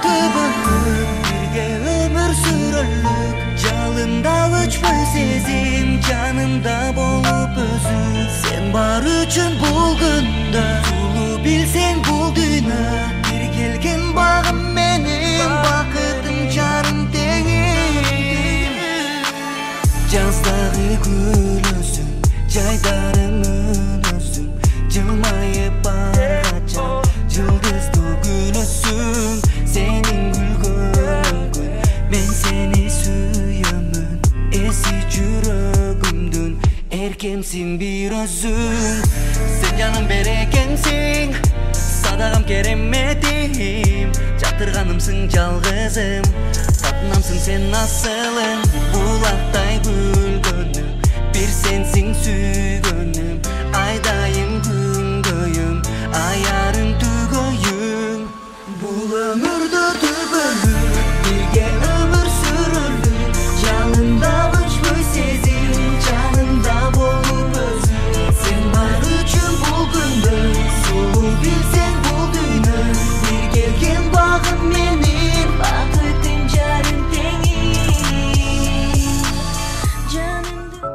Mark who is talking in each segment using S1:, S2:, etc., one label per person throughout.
S1: түбүнүн бирге өмүр сүрөлүк жалында өчпөй сезим жанымда болуп өзүң сен бар үчүн бул күндө сулуу билсең бул дүйнө бир келген багым менин бакытым жарым теңим жаздагы күлөсүң жайдарыңын өзүң жылмайып баргача жылдыздуу күлөсүң сенин күлгөнгө мен сени сүйөмүн эси жүрөгүмдүн эркемсиң бир өзүң сен жаным берекемсиң садагам кереметим жатырганымсың жалгызым татынамсың сен асылым булактай күлгөнүм бир сенсиң сүйгөнүм айдайым күнгөйүм аярым түгөйүм бул өмүрдө түбөлүк бирге өмүр сүрөлүк жалында өчпөй сезим жанымда болуп өзүң сен бар үчүн бул күндө сулуу билсең бул дүйнө бир келген багым менин бакытым жарым теңим жанымда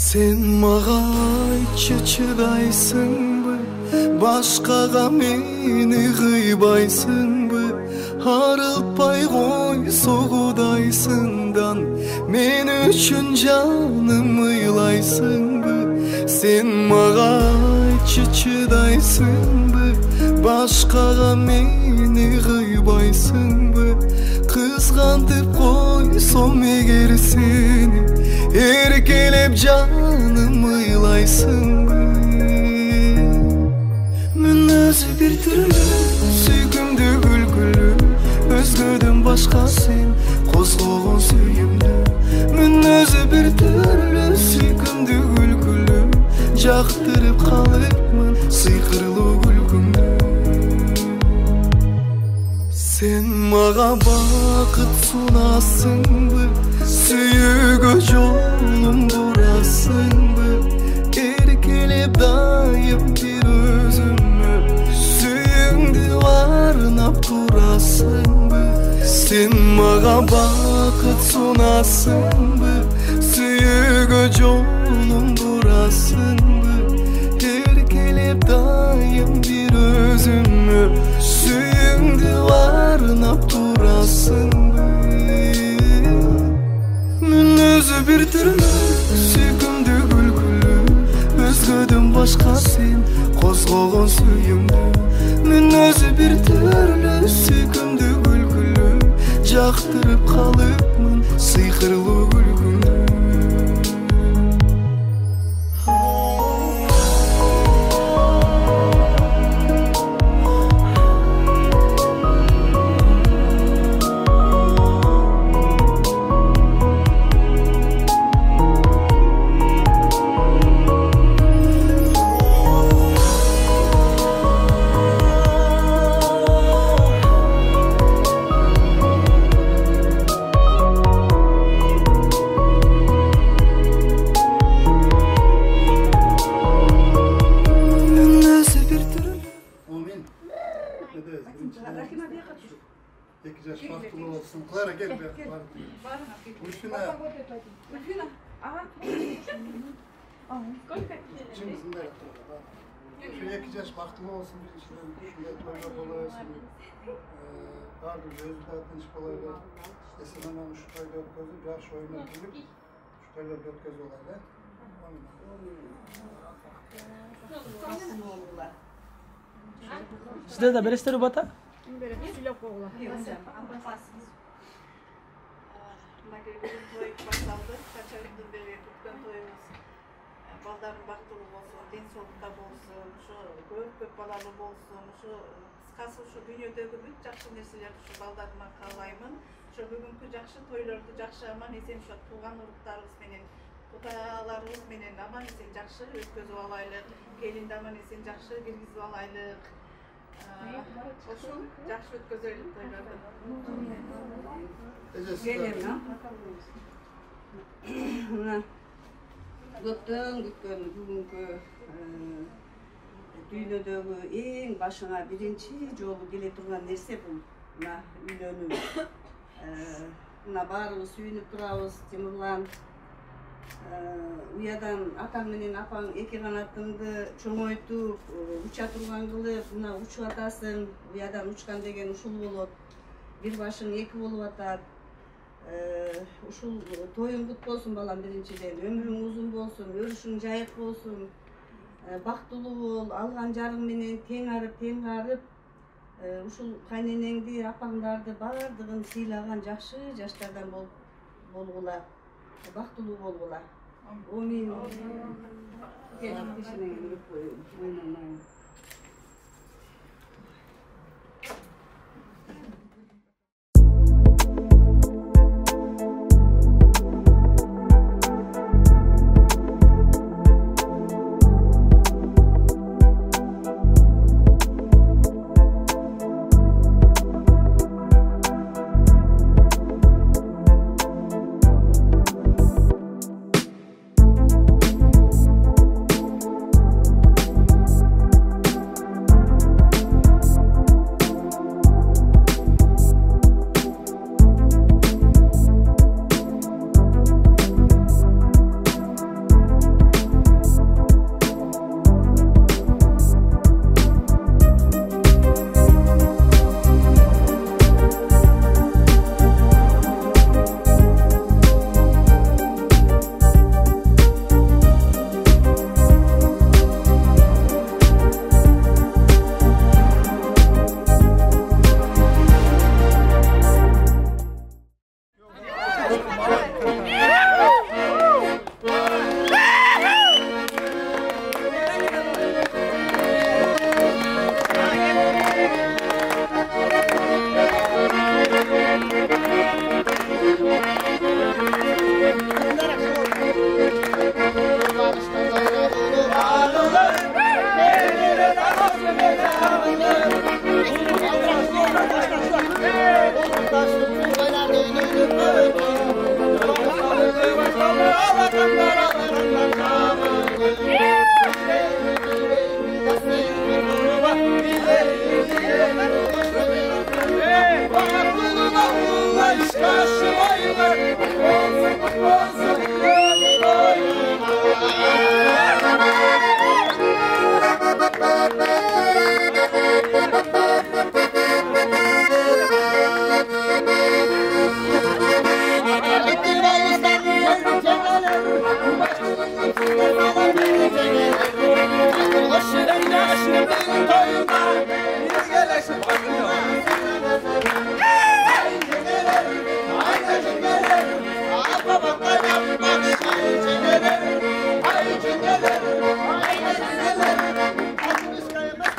S2: Sen mağa aytчы чыдайсыңбы башкага мени кыйбайсыңбы арылтпай кой согудайсыңдан мен үчүн жаным ыйлайсыңбы сен мага айтчы чыдайсыңбы башкага мени кыйбайсыңбы кызгантып койсом эгер сени эркелеп жаным ыйлайсыңбы мен өзү бир түрлүү сүйкүмдүү күлкүлүү өзгөдөн башка сен козгогон сүйүмдүү мен өзү бир түрлүү сүйкүмдүү күлкүлүү жактырып калыпмын сыйкырлуу күлкүңдү сен мага бакыт сунасыңбы сүйүүгө жолум бурасыңбы эркелеп дайым бир өзүмө сүйүүңдү арнап турасыңбы сен мага бакыт сунасыңбы сүйүүгө жолум бурасыңбы эркелеп дайым бир өзүмө сүйүүңдү арнап турасыңбы мен өзү бир түрлүү сүйкүмдүү күлкүлүү өзгөдөн башка сен козгогон сүйүмдүү мен өзү бир түрлүү сүйкүмдүү күлкүлүү жактырып калыпмын сыйкырлуу күлкүңдү Clara gel be. Ulfina. Ulfina. Aha. İçimizde şu yakacağız baktım olsun bir içinden şuraya toyla olasın. Daha bir rezultatın çıkalarla esinlemem şu toyla gözü biraz oyuna girip şu toyla göz olayla.
S3: Sizde de beresteri bata?
S4: Bizim toy başlandı. Kaç aydır beri tutkan toyumuz. Baldarın baktılığı olsun, densolukta olsun, şu köp balalı olsun, şu kısası şu dünyadaki bütün жақсы нәрселерді şu baldarıma қалаймын. Şu бүгінгі жақсы toylardı жақсы аман есен şu туған ұрықтарымыз менен, құталарымыз менен аман есен жақсы өткізіп алайлық, келінді аман есен жақсы кіргізіп алайлық. Ошол жакшы өткөзөлү тойлорду.
S2: Gelin
S3: ha. Mına көптөн күткөн бүгүнкү дүйнөдөгү эң башыңа биринчи жолу келе турган нерсе бул мына үйлөнүү. Мына баарыбыз сүйүнүп турабыз, Тимурлан. Уядан атаң менен апаң эки канатыңды чоңойтуп, уча турган кылып, мына учуп атасың. Уядан учкан деген ушул болот. Бир башың эки болуп атат. Ушул тоюң кут болсун балам биринчиден. Өмүрүң узун болсун, өрүшүң жайык болсун. Бактылуу бол, алган жарың менен тең арып, тең карып, ушул кайненеңди, апаңдарды баардыгын сыйлаган жакшы жаштардан болгула. Бактылуу болгула. Амин. Кел, кишинең көрүп коюн.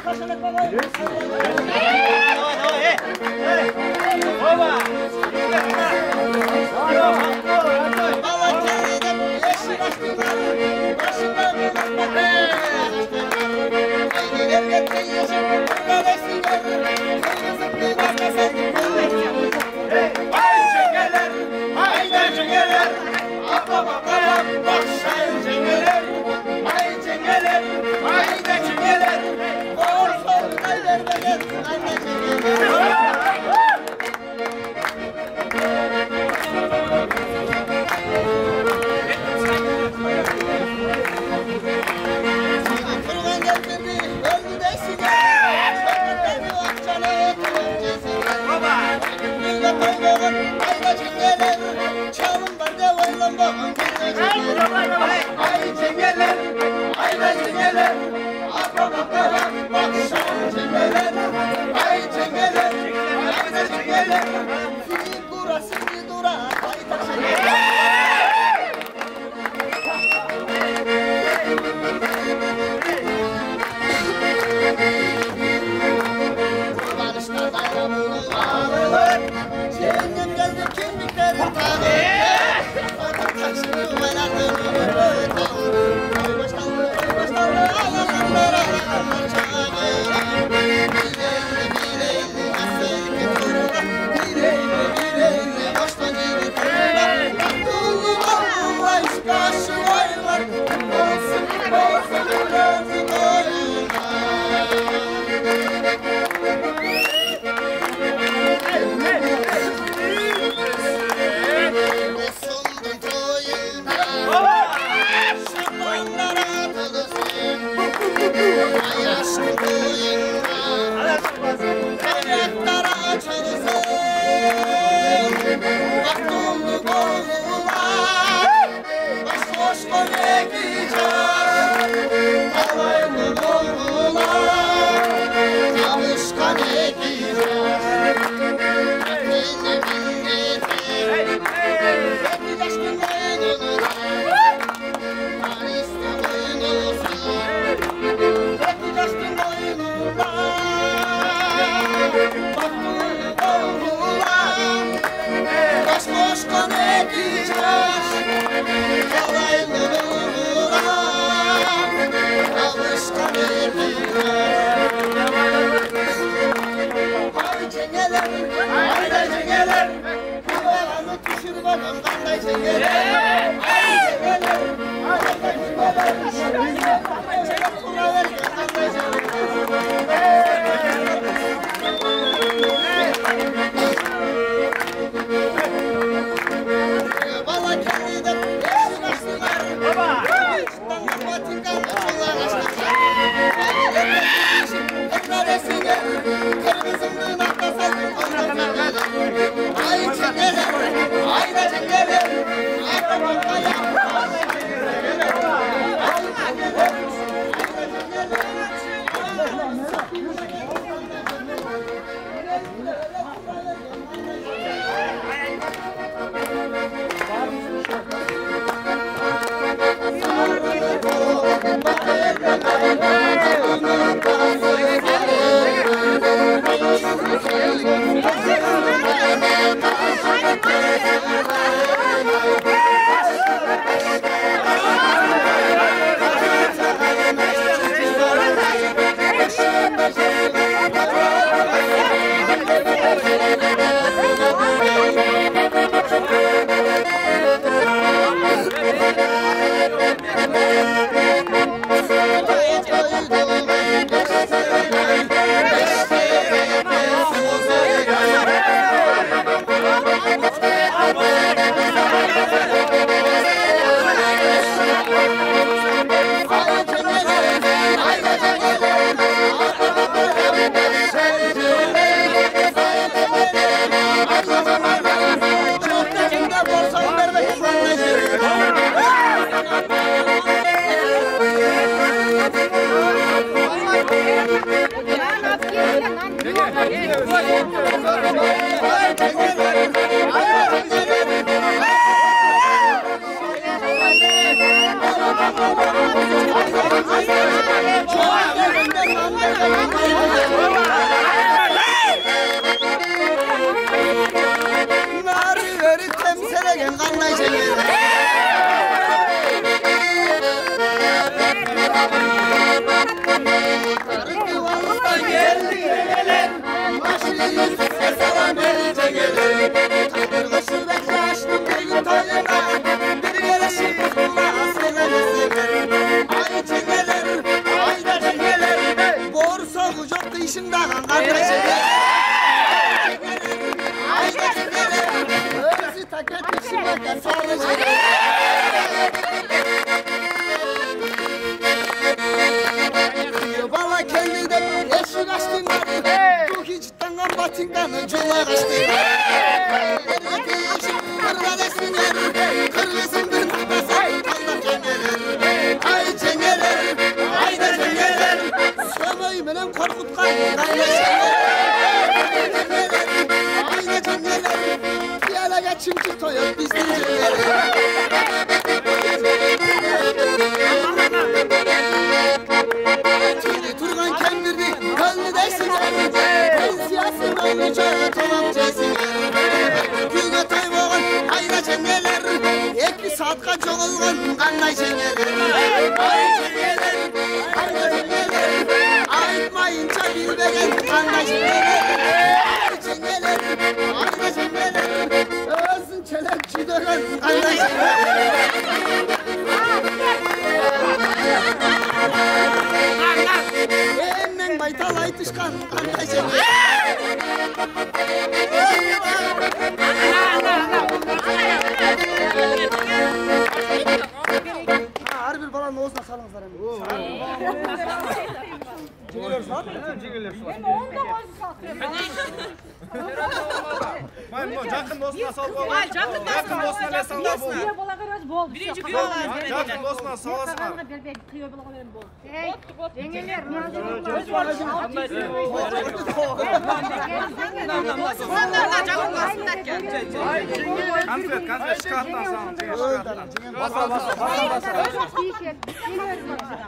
S1: Başkanlar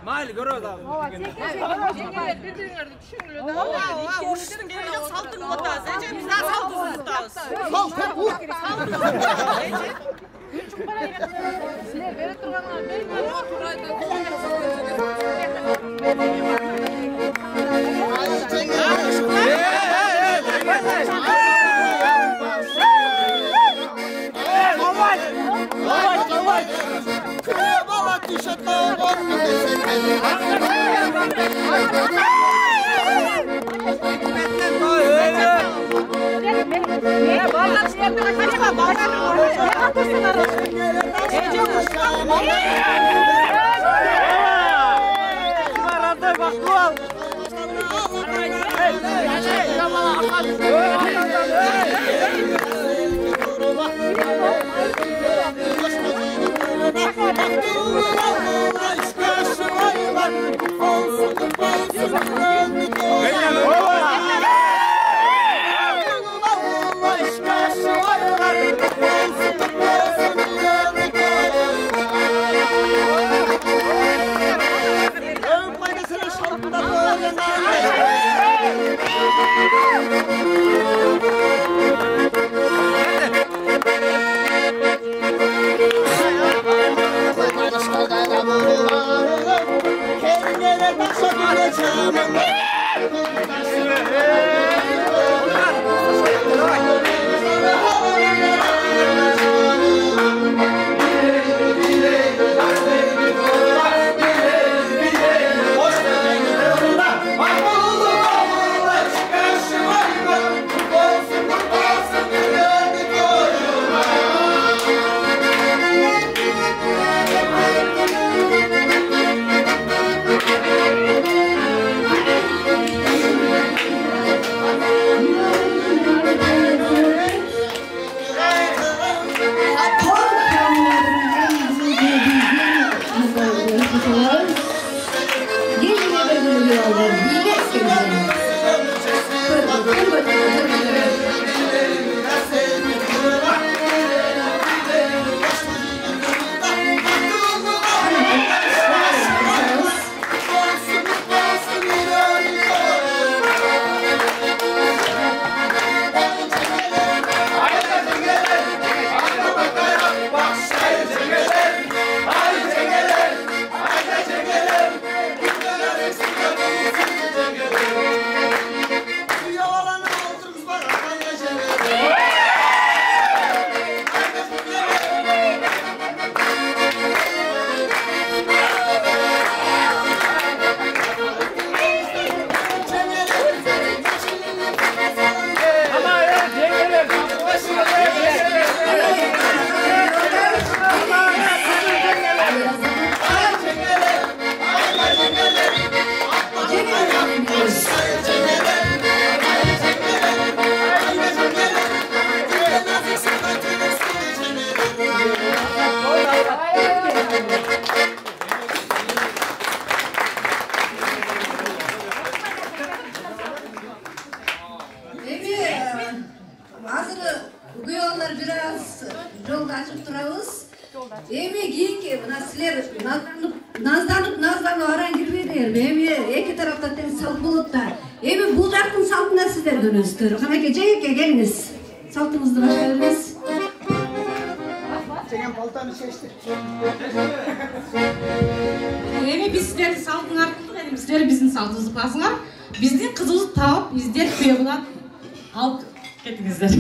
S5: Mayli görüyoruz abi.
S4: Birbirlerini düşünülüyor da. Aa, uçuşun geliyor saltın otağız. Ece biz daha saltın otağız.
S2: Sal,
S3: Qanaqay joyga keliniz. Saltınızды başlayırız.
S2: Çeken paltanı seçti.
S6: Biz sizlerді saltың арқылы, sizler біздің салтымызды басыңар. Біздің қызымызды тауып, біздер күйеуінен алып кетіңіздер.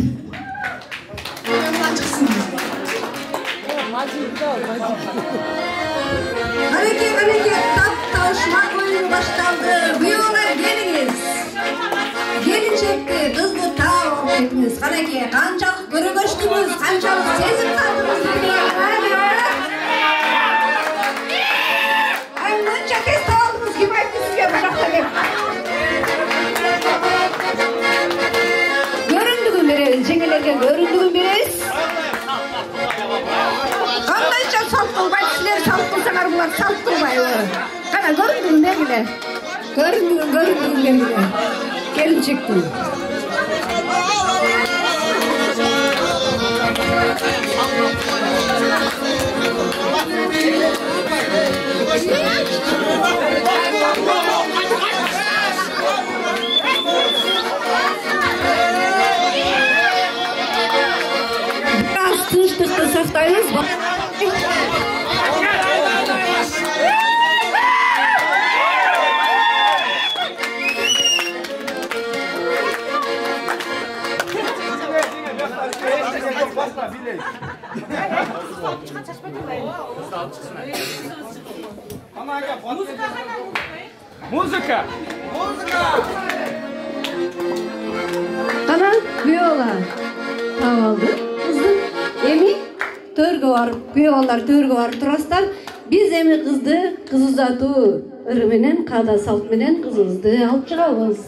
S6: Күйеуінен шықсыңыз.
S3: Қанекей, тап-таушма ойын башталды. Бұйола келіңіз. Келіншекті қызды тауып кетіңіз. Қанекей, қаншалық көрігөштіңіз, қаншалық сезім қандыңыз. Мынша тез тауылыңыз кім айтты сізге бұл жақта деп. Көріндігін береміз, жеңелерге көріндігін береміз. Қандайша салт қылбайды, сілер салт қылсаңар бұлар салт қылбайды. Қана көріндігін бергілер. Көріндігін бергілер. Келіншектің. Biraz tınçlıkta saktayız.
S5: Muzika.
S7: Ana kuyovlar taап aldı. Kızdım. Emi törgө barıp kuyovlar törgө barıp turasыздар. Biz emi kızdı kız uzatуу ыры менен каада салт менен кызыбызды алып чыгабыз.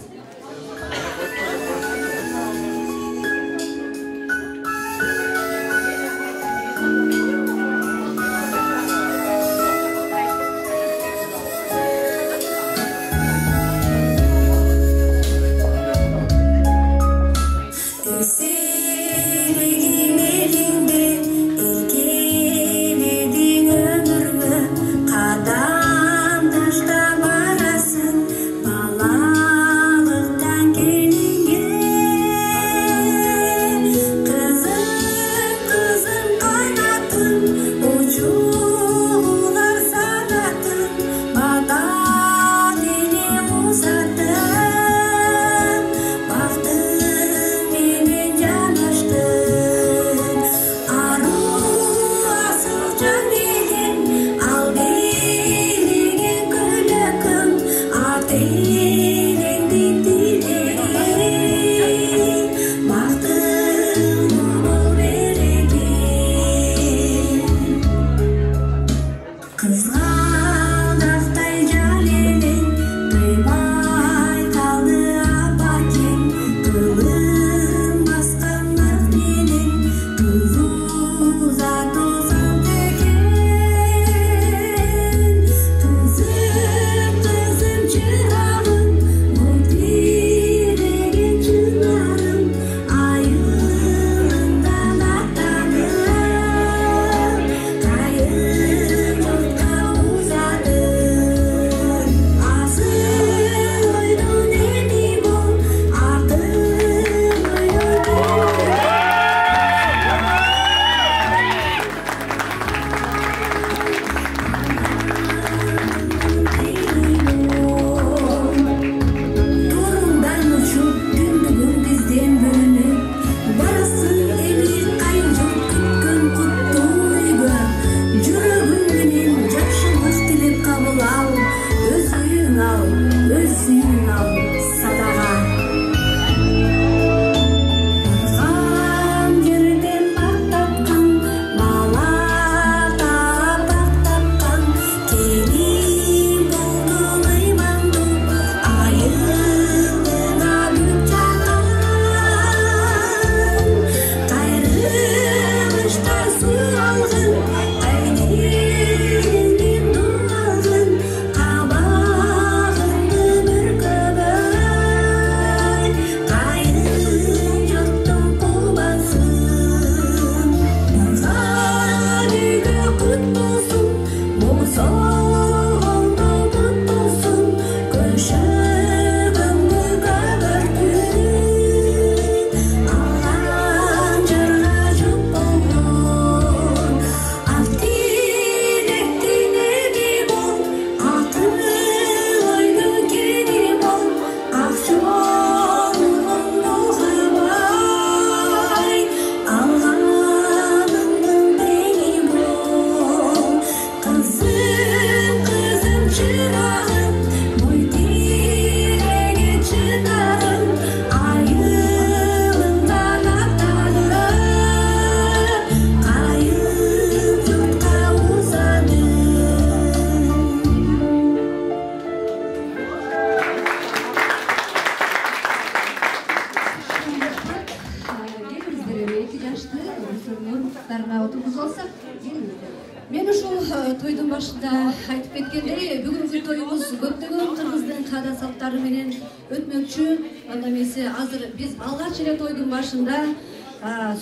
S7: Мен ушул тойдун башында айтып кеткендей, бүгүнкү тоюбуз көптөгөн кыргыздын каада салттары менен өтмөкчү. Анда эмесе азыр биз алгач эле тойдун башында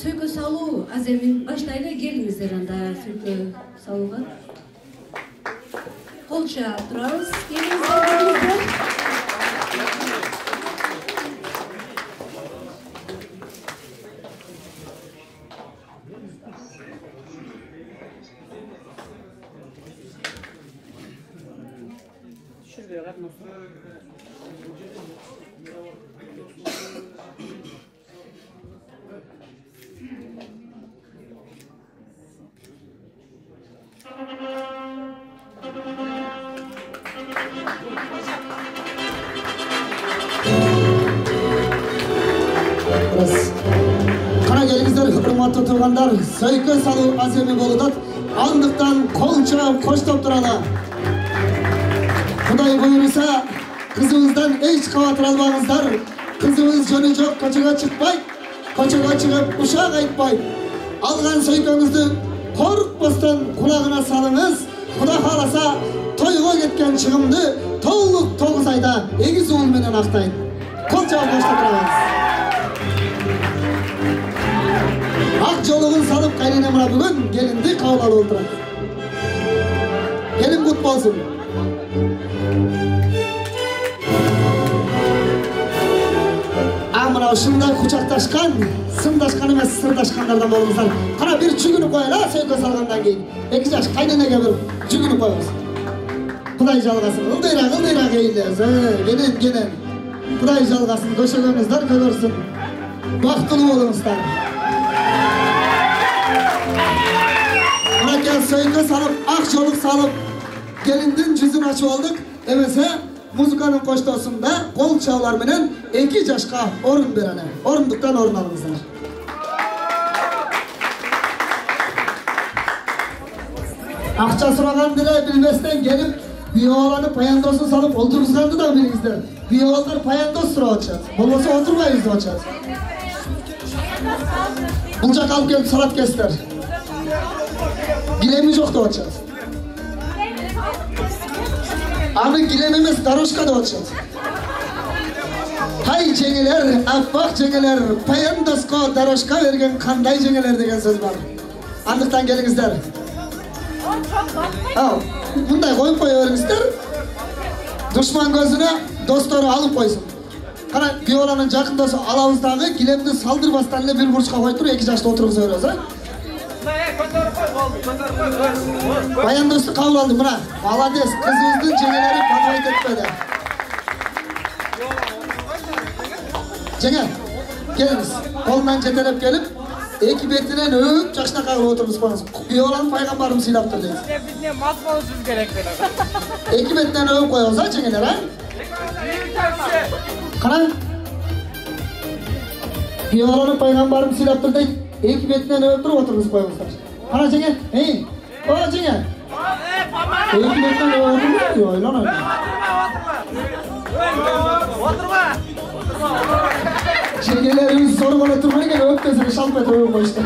S7: сөйкө салуу аземин баштайлы. Келиңиздер анда сөйкө салууга. Кол чаап турабыз. Келиңиздер.
S8: эмес. Кана келиңиздер, урматтуу туугандар, сөйкө салуу аз эме болуп атат. Андыктан кол чаап коштоп туралы. Кудай буйруса, кызыбыздан эч кабатыр албаңыздар. Кызыбыз жөнү жок, кочого чыкпайт. Кочого чыгып ушак айтпайт. Алган сөйкөңүздү коркпостон кулагына салыңыз. Кудай кааласа, тойго кеткен чыгымды толук 9 айда эгиз уул менен актайт. Кол чаап коштоп турабыз. Ак жолугун салып кайнене мына бүгүн келинди кабыл алып отурат. Келин кут болсун. Мына ушундай кучакташкан, сымдашкан эмес, сырдашкандардан болуңуздар. Кана бир жүгүнүп коелу, сөйкө салгандан кийин. 2 жаш кайненеге бир жүгүнүп коебуз. Кудай жалгасын. Ылдыйраак эйлебиз. Кенен. Кудай жалгасын. Көшөгөңүздөр көгөрсүн. Бактылуу болуңуздар. Мына кел сөйкө салып, ак жолук салып, келиндин жүзүн ачып алдык. Эмесе музыканын коштоосунда кол чаалар менен 2 жашка орун берели. Орундуктан орун алыңыздар. Акча сураган деле билбестен келип, бияланы паяндосын салып олтургузганды да билиңиздер. Биялдар паяндос сурап атышат. Болбосо отурбайбыз деп атышат. Бул жака алып келип салат кестер. Гилеми жок деп атышат. Аны гилем эмес, дорожка деп атышат. Хай жеңелер, аппак жеңелер, паяндоско дорожка берген кандай жеңелер деген сөз бар. Андыктан келиңиздер. Мындай коюп кое бериңиздер. Душман көзүнө достору алып койсун. Кана биоланын жакындоосу алабыз дагы, гилемди салдырбастан эле бир бурчка коюп туруп 2 жашты отургуза беребиз, Паяндосту кабыл алды, мына. Молодец, кызыбыздын жеңелери подвойт этпеди. Жеңе, келиңиз. Колунан жетелеп келип, 2 бетинен өп жакшына кагылып отургуз коюңуз. Биолан пайгамбарым сыйлаптыр дейсиз.
S5: Биздин мас болушубуз керек
S8: деле. 2 бетинен өп коебуз, жеңелер, Кана? Биоланы пайгамбарым сыйлаптыр дейт. 2 бетинен өп туруп отургуз коюңуздар. Кана жеңе? О жеңе. 2 бетинен өп отурбайбы? Ойлонойм.
S5: Отурба.
S8: Жеңелерimiz зор боло турбай экен, өпкөзүн шалп этип өп коюшту.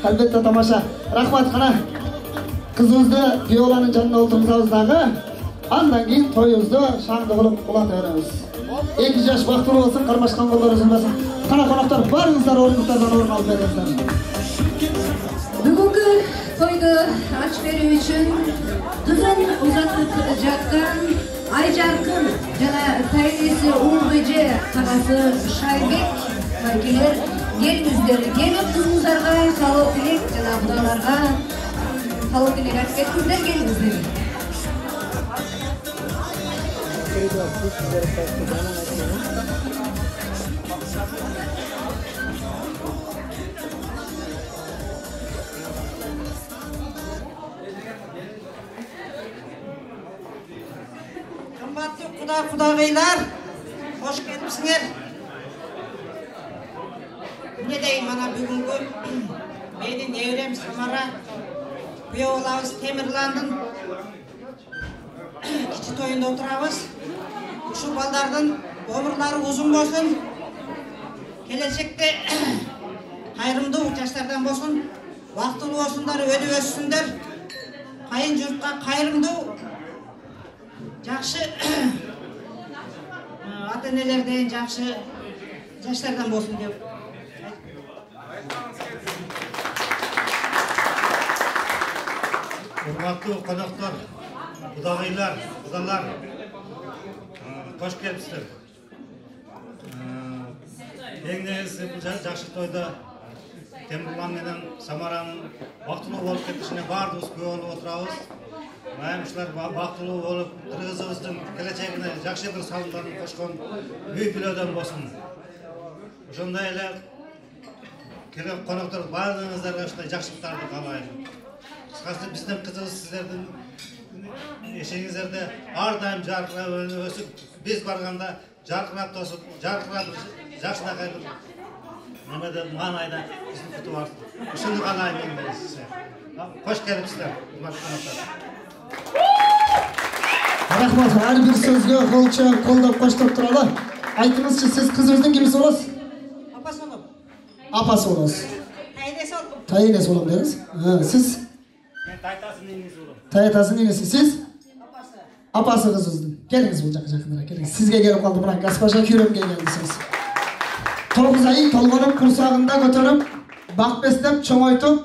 S8: Албетте тамаша. Рахмат, кана. Кызыбызды биоланын жанына отургузабыз дагы. Андан кийин тоюбузду шаңды кылып улата беребиз. 2 жаш бактылуу болсун, кармашкан колдор үзүлбөсүн. Кана коноктор, барыңыздар орундуктардан орун алып бериңиздер.
S7: Бүгүнкү тойду ачып берүү үчүн кызын узатып жаткан Айжаркын жана тайнеси Улбеже кагасы Шайбек байкелер келиңиздер. Келип кызыңыздарга салоо тилек жана кудайларга салоо тилек айтып кетиңиздер, келиңиздер.
S9: Кымбаттуу кудагыйлар, кош келипсиңер. Эмне дейм, мана бүгүнкү менин неберем Самара, күйөө балабыз Темирландын кичи тоюнда отурабыз. Ушул балдардын өмүрлөрү узун болсун. Келечекте кайрымдуу жаштардан болсун, бактылуу болсундар, өнүп өссүндөр. Кайын журтка кайрымдуу жакшы ата-энелерден жакшы жаштардан болсун деп.
S10: Урматтуу коноктор, кудагыйлар, кудалар, кош келипсиздер. Эң негизи бул жакшы тойдо Темирлан менен Самаранын бактылуу болуп кетишине баардыгыбыз күбө болуп отурабыз. Ушулар бактылуу болуп, кыргызыбыздын келечегине жакшы бир салымдарын кошкон үй бүлөдөн болсун. Ошондой эле керек коноктор баардыгыңыздарга ушундай жакшылыктарды каалайм. Кыскасы биздин кызыбыз сиздердин эшигиңиздерде ар дайым жаркырап өсүп, биз барганда жаркырап тосуп, жаркырап жакшынакай бир немеде маанайда биздин кутуп артып. Ушуну гана мен сизге. Кош келипсиздер, урматтуу конокторлор.
S8: Рахмат, ар бир сөзгө колчо колдоп коштоп туралы. Айтыңызчы, сиз кызыбыздын кимиси болосуз?
S9: Апасы болом.
S8: Апасы болосуз.
S9: Тайнеси болом.
S8: Тайнеси болом деңиз. Сиз?
S10: Мен тайтасынын энеси болом.
S8: Тайтасынын энеси. Сиз?
S9: Апасы.
S8: Апасы кызыбыздын. Келиңиз бул жака жакыныраак келиңиз. Сизге келип калды мына госпожа Күйрөмгө келгенсиз. 9 ай толгонуп курсагында көтөрүп, бак бестеп, чоңойтуп,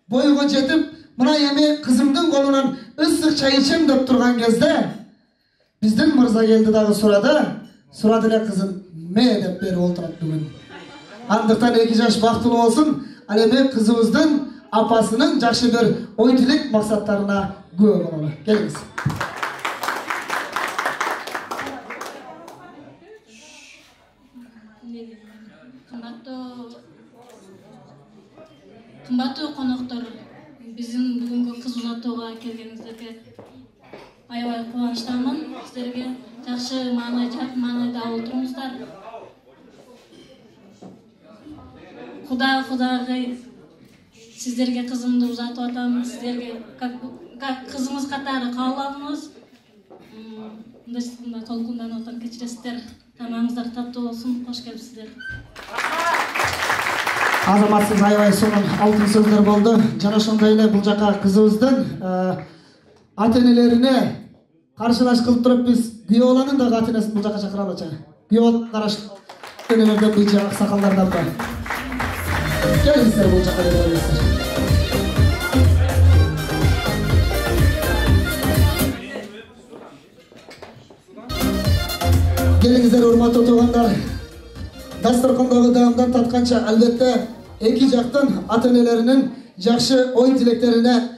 S8: бойго жетип, мына эми кызымдын колунан ысык чай ичем деп турган кезде биздин мырза келди дагы сурады эле кызым ме деп берип олтурат бүгүн. Андыктан 2 жаш бактылуу болсун, ал эми кызыбыздын апасынын жакшы бир ой тилек максаттарына күбө бололу. Келиңиз.
S6: Кымбаттуу коноктор, биздин бүгүнкү кыз улатууга келгениңиздерге аябай кубанычтамын. Сиздерге жакшы маанайда олтуруңуздар. Кудагай сиздерге кызымды узатып атам. Сиздерге как кызымыз катары кабыл алыңыз. Мындай толкунданып атам, кечиресиздер. Тамагыңыздар таттуу болсун. Кош келипсиздер.
S8: Азаматсыз аябай сонун алтын сөздөр болду. Жана ошондой эле бул жака кызыбыздын ата-энелерине каршылаш кылып туруп биз күйөөлөнүн дагы ата-энесин бул жака чакыралычы. Күйөөлөр караш энелерден бийчи аксакалдардан бар. Келиңиздер бул жака келиңиздер. Келиңиздер урматтуу туугандар. Дасторкондогу даамдан татканча албетте эки жактын ата-энелеринин жакшы ой тилектерине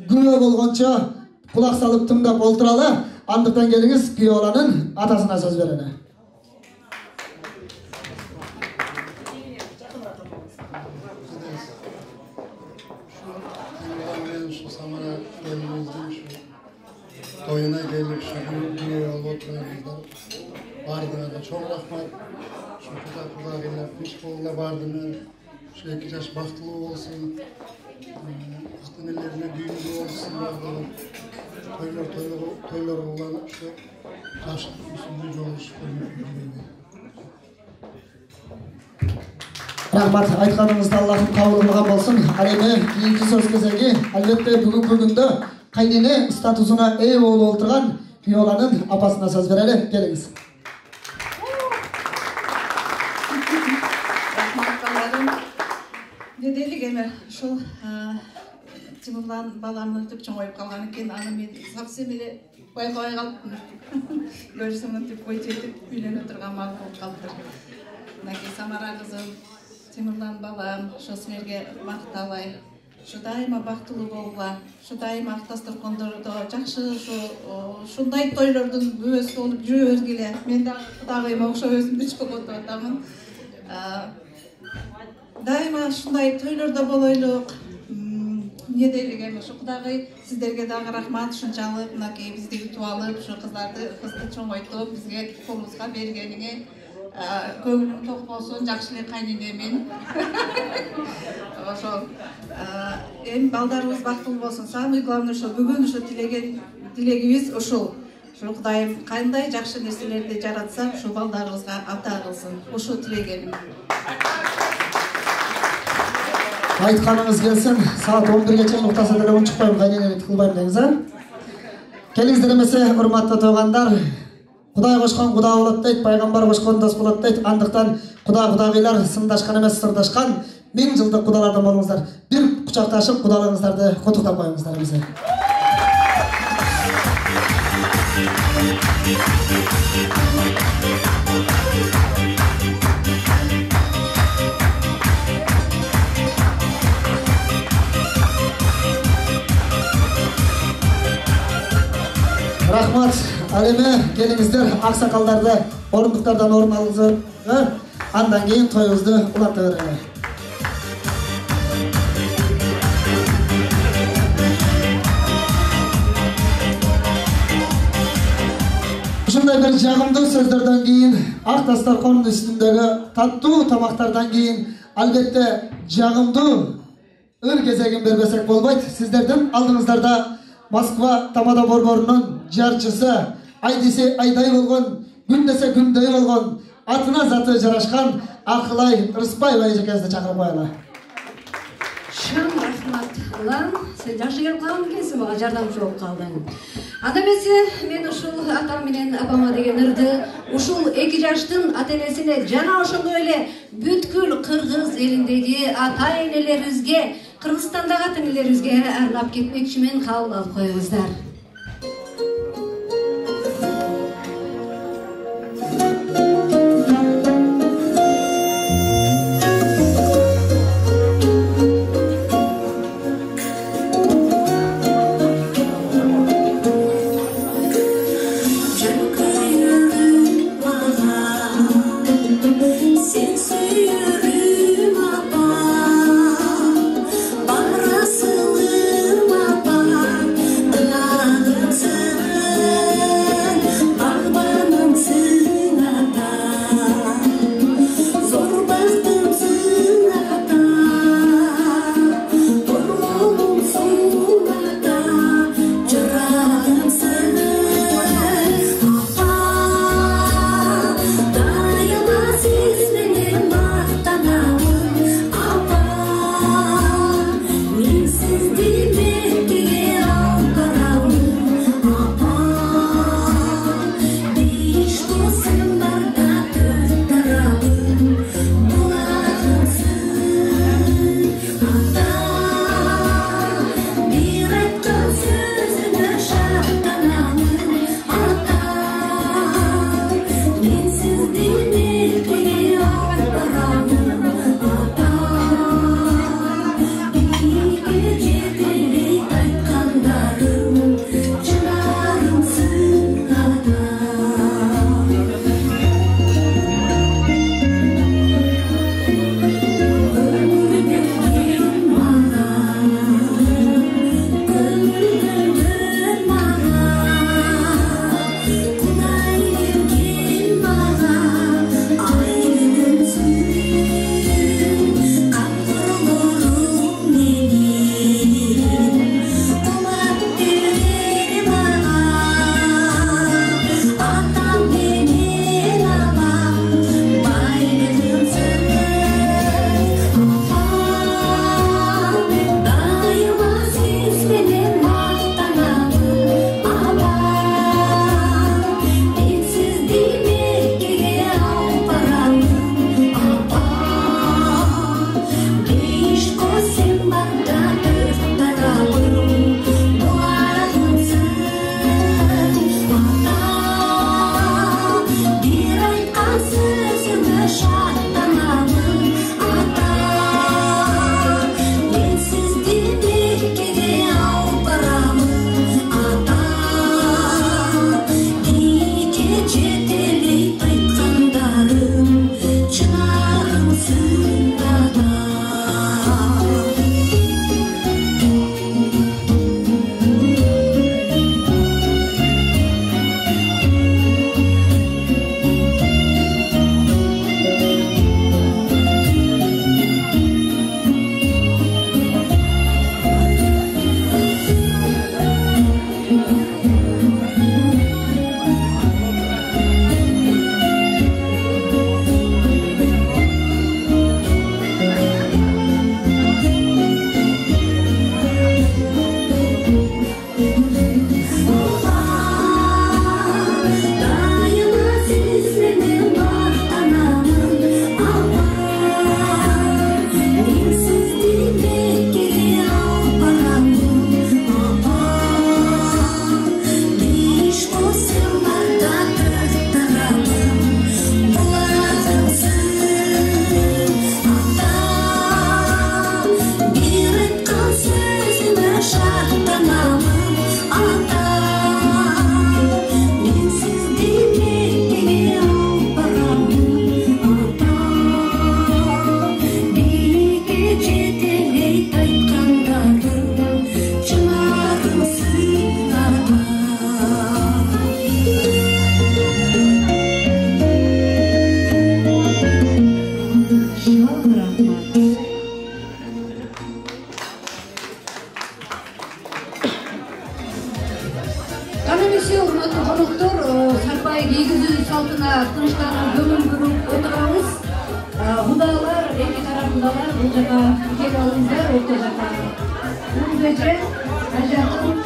S8: күбө болгончо кулак салып тыңдап олтуралы. Андыктан келиңиз күйөөлөнүн атасына сөз берели.
S2: Самара келиңиздин тоюна келип күбө алып отурганыңыздар бардыңарга чоң рахмат. Құда келіп, үш қолына бардыңдар. 2 жаш бақтылы болсын. Ата-энелеріне дүйінді болсын бардыңдар. Тойлар болған үші жашық үстінде жолы шықпайды.
S8: Рахмат, айтканыңызды Аллахым кабыл кылган болсун. Ал эми кийинки сөз кезеги албетте бүгүнкү күндө кайнене статусуна ээ болуп олтурган күйөөлөнүн апасына сөз берели. Келиңиз.
S4: Неделик эме ушул Тимурлан балам өтүп чоңоюп калган экен, аны мен совсем эле байкабай калыптым. Көрсөм өтүп бой жетип үйлөнө турган маал болуп калды. Мынакей Самара кызым, Тимурлан балам, ошо силерге мактабай, ушу дайыма бактылуу болгула, ушу дайыма ак дасторкондордо жакшы ушундай тойлордун күбөсү болуп жүрө бергиле. Мен дагы кудагыйыма окшоп өзүмдү чогултуп атамын. Дайыма ушундай тойлордо болойлук. Не дейлик эми ушу кудагый сиздерге дагы рахмат, ушунчалык мынакей бизди күтүп алып, ушу кызды чоңойтуп бизге колубузга бергениңе көңүлүң ток болсун, жакшы эле кайненемин. Ошол эми балдарыбыз бактылуу болсун. Самый главный ошо бүгүн ошо тилегибиз ушул. Ошо Кудайым кандай жакшы нерселерди жаратса, ушул балдарыбызга ата кылсын. Ошо тилегеним.
S8: Айтканыңыз келсин, саат 11-ге чейин уктаса деле унчукпайм, кайненени тыкылбайм деңиз, Келиңиздер эмесе, урматтуу туугандар, Кудай кошкон Куда болот дейт, пайгамбар кошкон дос болот дейт. Андыктан кудагыйлар сындашкан эмес, сырдашкан 1000 жылдык кудалардан болуңуздар. Бир кучакташып кудаларыңыздарды куттуктап коюңуздар эмесе. Рахмат. Ал эми келиңиздер аксакалдарды орундуктардан орун алыңыздар. Андан кийин тоюбузду улата берели. ушундай бир жагымдуу сөздөрдөн кийин, ак дастаркандын үстүндөгү таттуу тамактардан кийин албетте жагымдуу ыр кезегин бербесек болбойт. Сиздердин алдыңыздарда Москва тамада борборунун жарчысы, айдесе айдай болгон, күн десе күндөй болгон, атына заты жарашкан Акылай Рыспаева эжекебизди чакырып коелу.
S7: Шын рахмат улан, сен жакшы келип калган экенсиң, мага жардамчы болуп калдың. Анда эмесе мен ушул атам менен апама деген ырды ушул 2 жаштын ата энесине жана ошондой эле бүткүл кыргыз элиндеги ата энелерибизге, Кыргызстандагы ата энелерибизге арнап кетмекчимин, кабыл алып коюңуздар.
S1: Barasılım apa,
S7: Кудалар бул жака келип алыңыздар, орто жака. Өзгөчө ажатын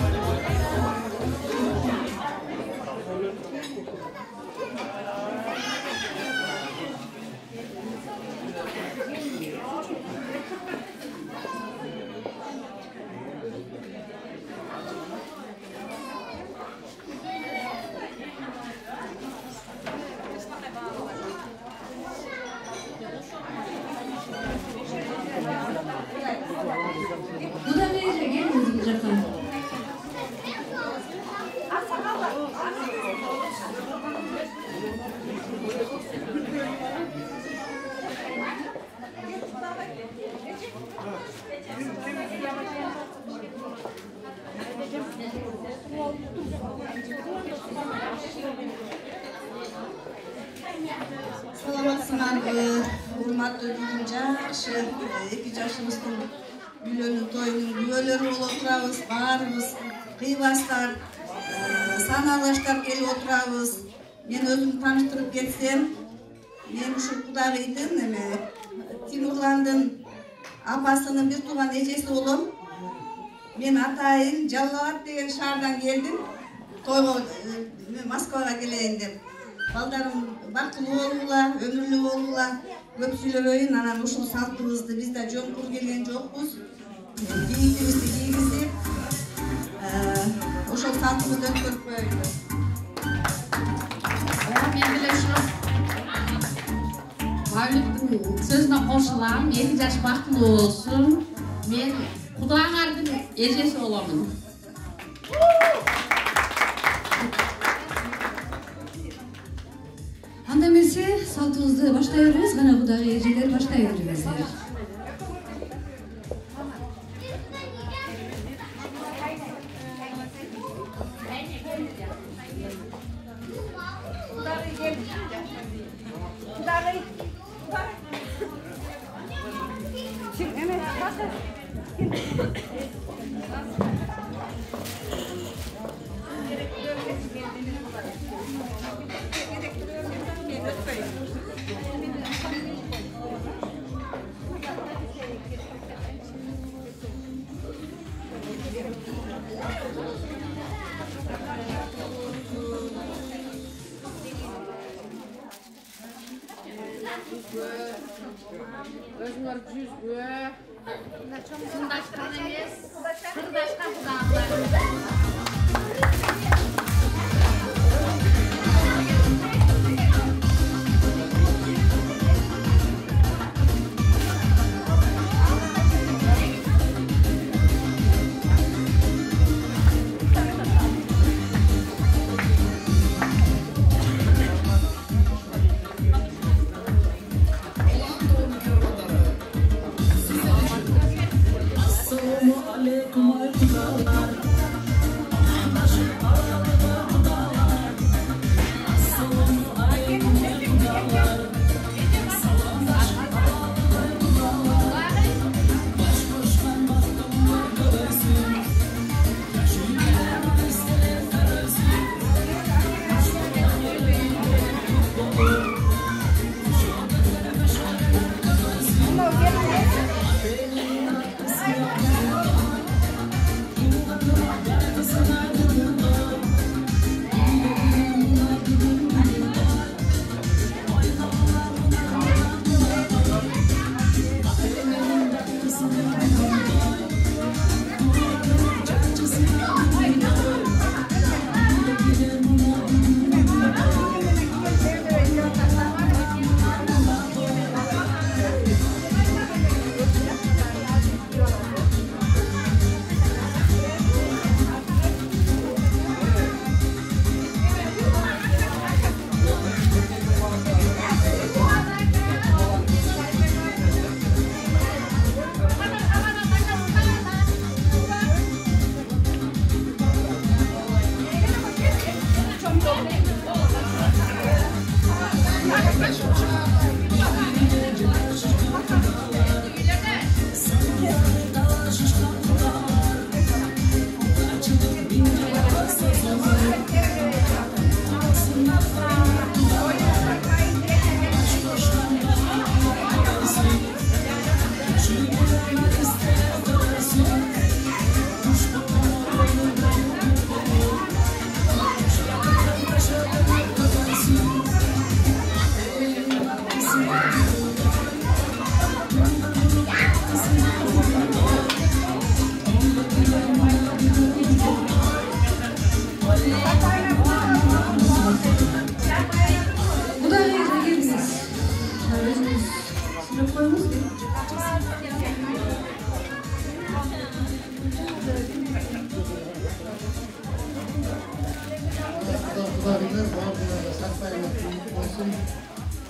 S3: Саламатсыңарбы, урматтуу бүгүн жакшы 2 жашыбыздын үйлөнүү тоюнун күбөлөрү болуп отурабыз. Баарыбыз кыйбастар, саналаштар келип отурабыз. Мен өзүм тааныштырып кетсем, мен ушул Кудагыйдын Тимурландын апасынын бир тууган эжеси болом. Мен атайын Жалал-Абад деген шаардан келдим. Тойго Москвага келейин деп. Балдарым бактылуу болула, өмүрлүү болула, көп сүйлөбөйүн, анан ушул салтыбызды биз да жоңкур келген жокпуз. Кийиктибизди кийгизип, ошол салтыбызды өткөрпөйлү.
S6: Мен деле ушул Мавлиттин сөзүнө кошулам. 2 жаш бактылуу болсун. Мен Кудаңардын эжеси боломун.
S7: Анда эмесе салтыбызды баштай беребиз, кана Кудагый эжелер баштай бериңиздер.
S6: Өзүңөр жүзгө чоңдаштан эмес, сырдашка кудагылар.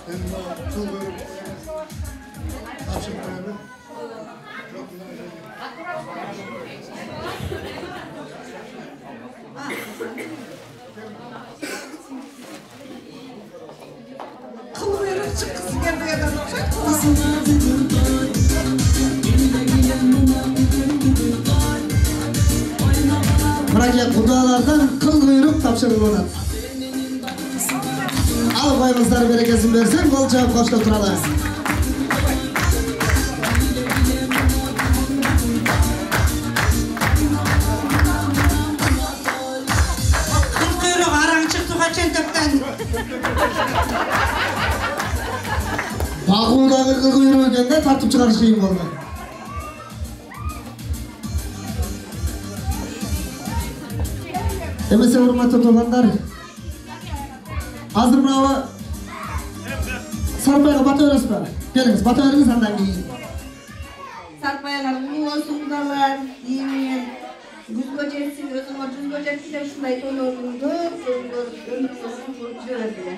S2: Benim o kıl bölüm açıklarını çok
S9: Kıl verir çıkkısı geldi adam.
S8: Bırak kudalardan kıl kuyruk tapşırılmadan. Al koyunuzlar berekesin versin, kol cevap koşta oturalım.
S9: Kıl kuyruk aran çıktı kaçan töpten.
S8: Bağuğuдағы kıl kuyruğu ekende tartıp çıkarışayım oldu. Emese hurmatlı topanlar. Hazır bravo. Sarpayga batı öğresme. Geliniz, batı öğreniz andan giyin.
S3: Sarpayalar ulu olsun kudalar, yemin. Güz göcetsin, özüme cüz göcetsin de şunday toyordundur, ömrünüzün jörediler.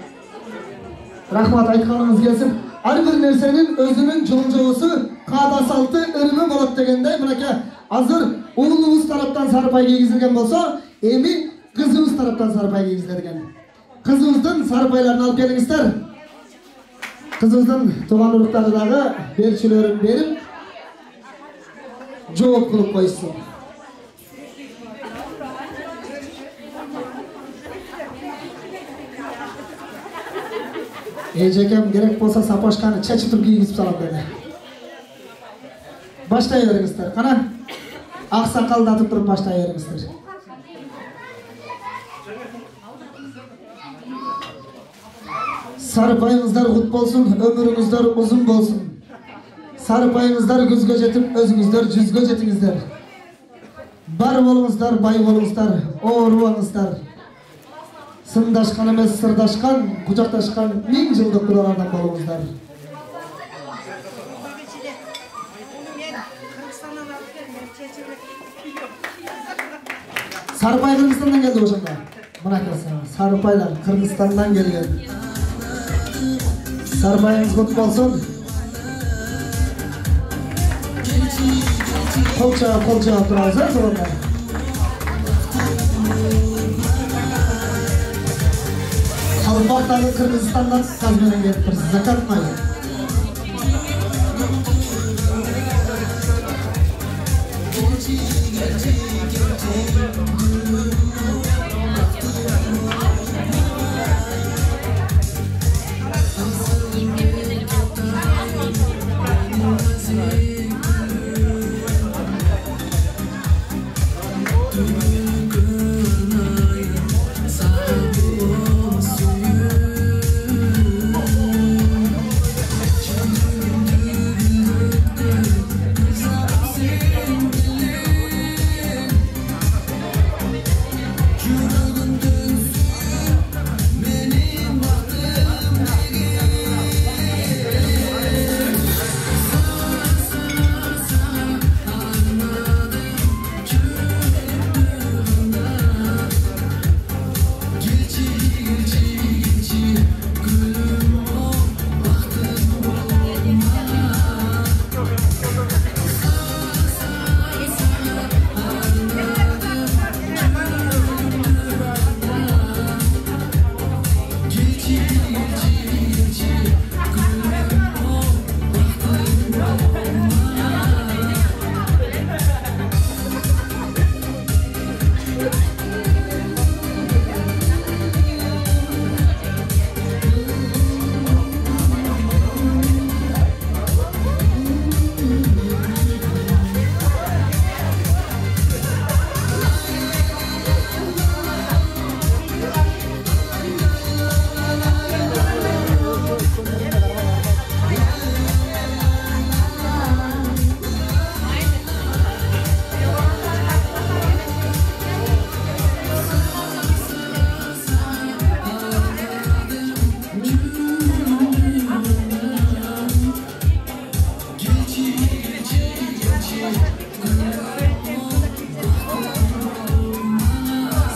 S8: Rahmat aytkanımız gelsin. Her bir nersenin özünün жылынжоосу, кадаsaltı ырымы болот дегендей, мынакей азыр уулубуз тараптан сарпай кийгизилген болсо, эми кызыбыз тараптан сарпай кийгизилген. Кызыбыздын сарпайларын алып келиңиздер. Кызыбыздын тууган уруктары дагы берчилерин берип, жооп кылып койсун. Ejekем керек болса сапашканы чечитип кийгизип салам dedi. Баштай бериңиздер. Кана ак сакалдатып туруп баштай бериңиздер. Sarpayыңыздар кут болсун, өмүрүңүздөр узун болсун. Sarpayыңыздар күзгө жетип, өзүңүздөр жүзгө жетиңиздер. Бар болуңуздар, бай болуңуздар, оорубаңыздар. Сындашкан эмес, сырдашкан, кучакташкан 1000 жылдык кудалардан болуңуздар. Sarpay Kırgızistan'dan geldi ошондо. Мына келсең, Sarpaylar Kırgızistan'dan келген. Sarpayыңыз кут болсун. Колча турабыз, сонда. Халпақтағы Кыргызстандан казменен келип турсуз, закат майы.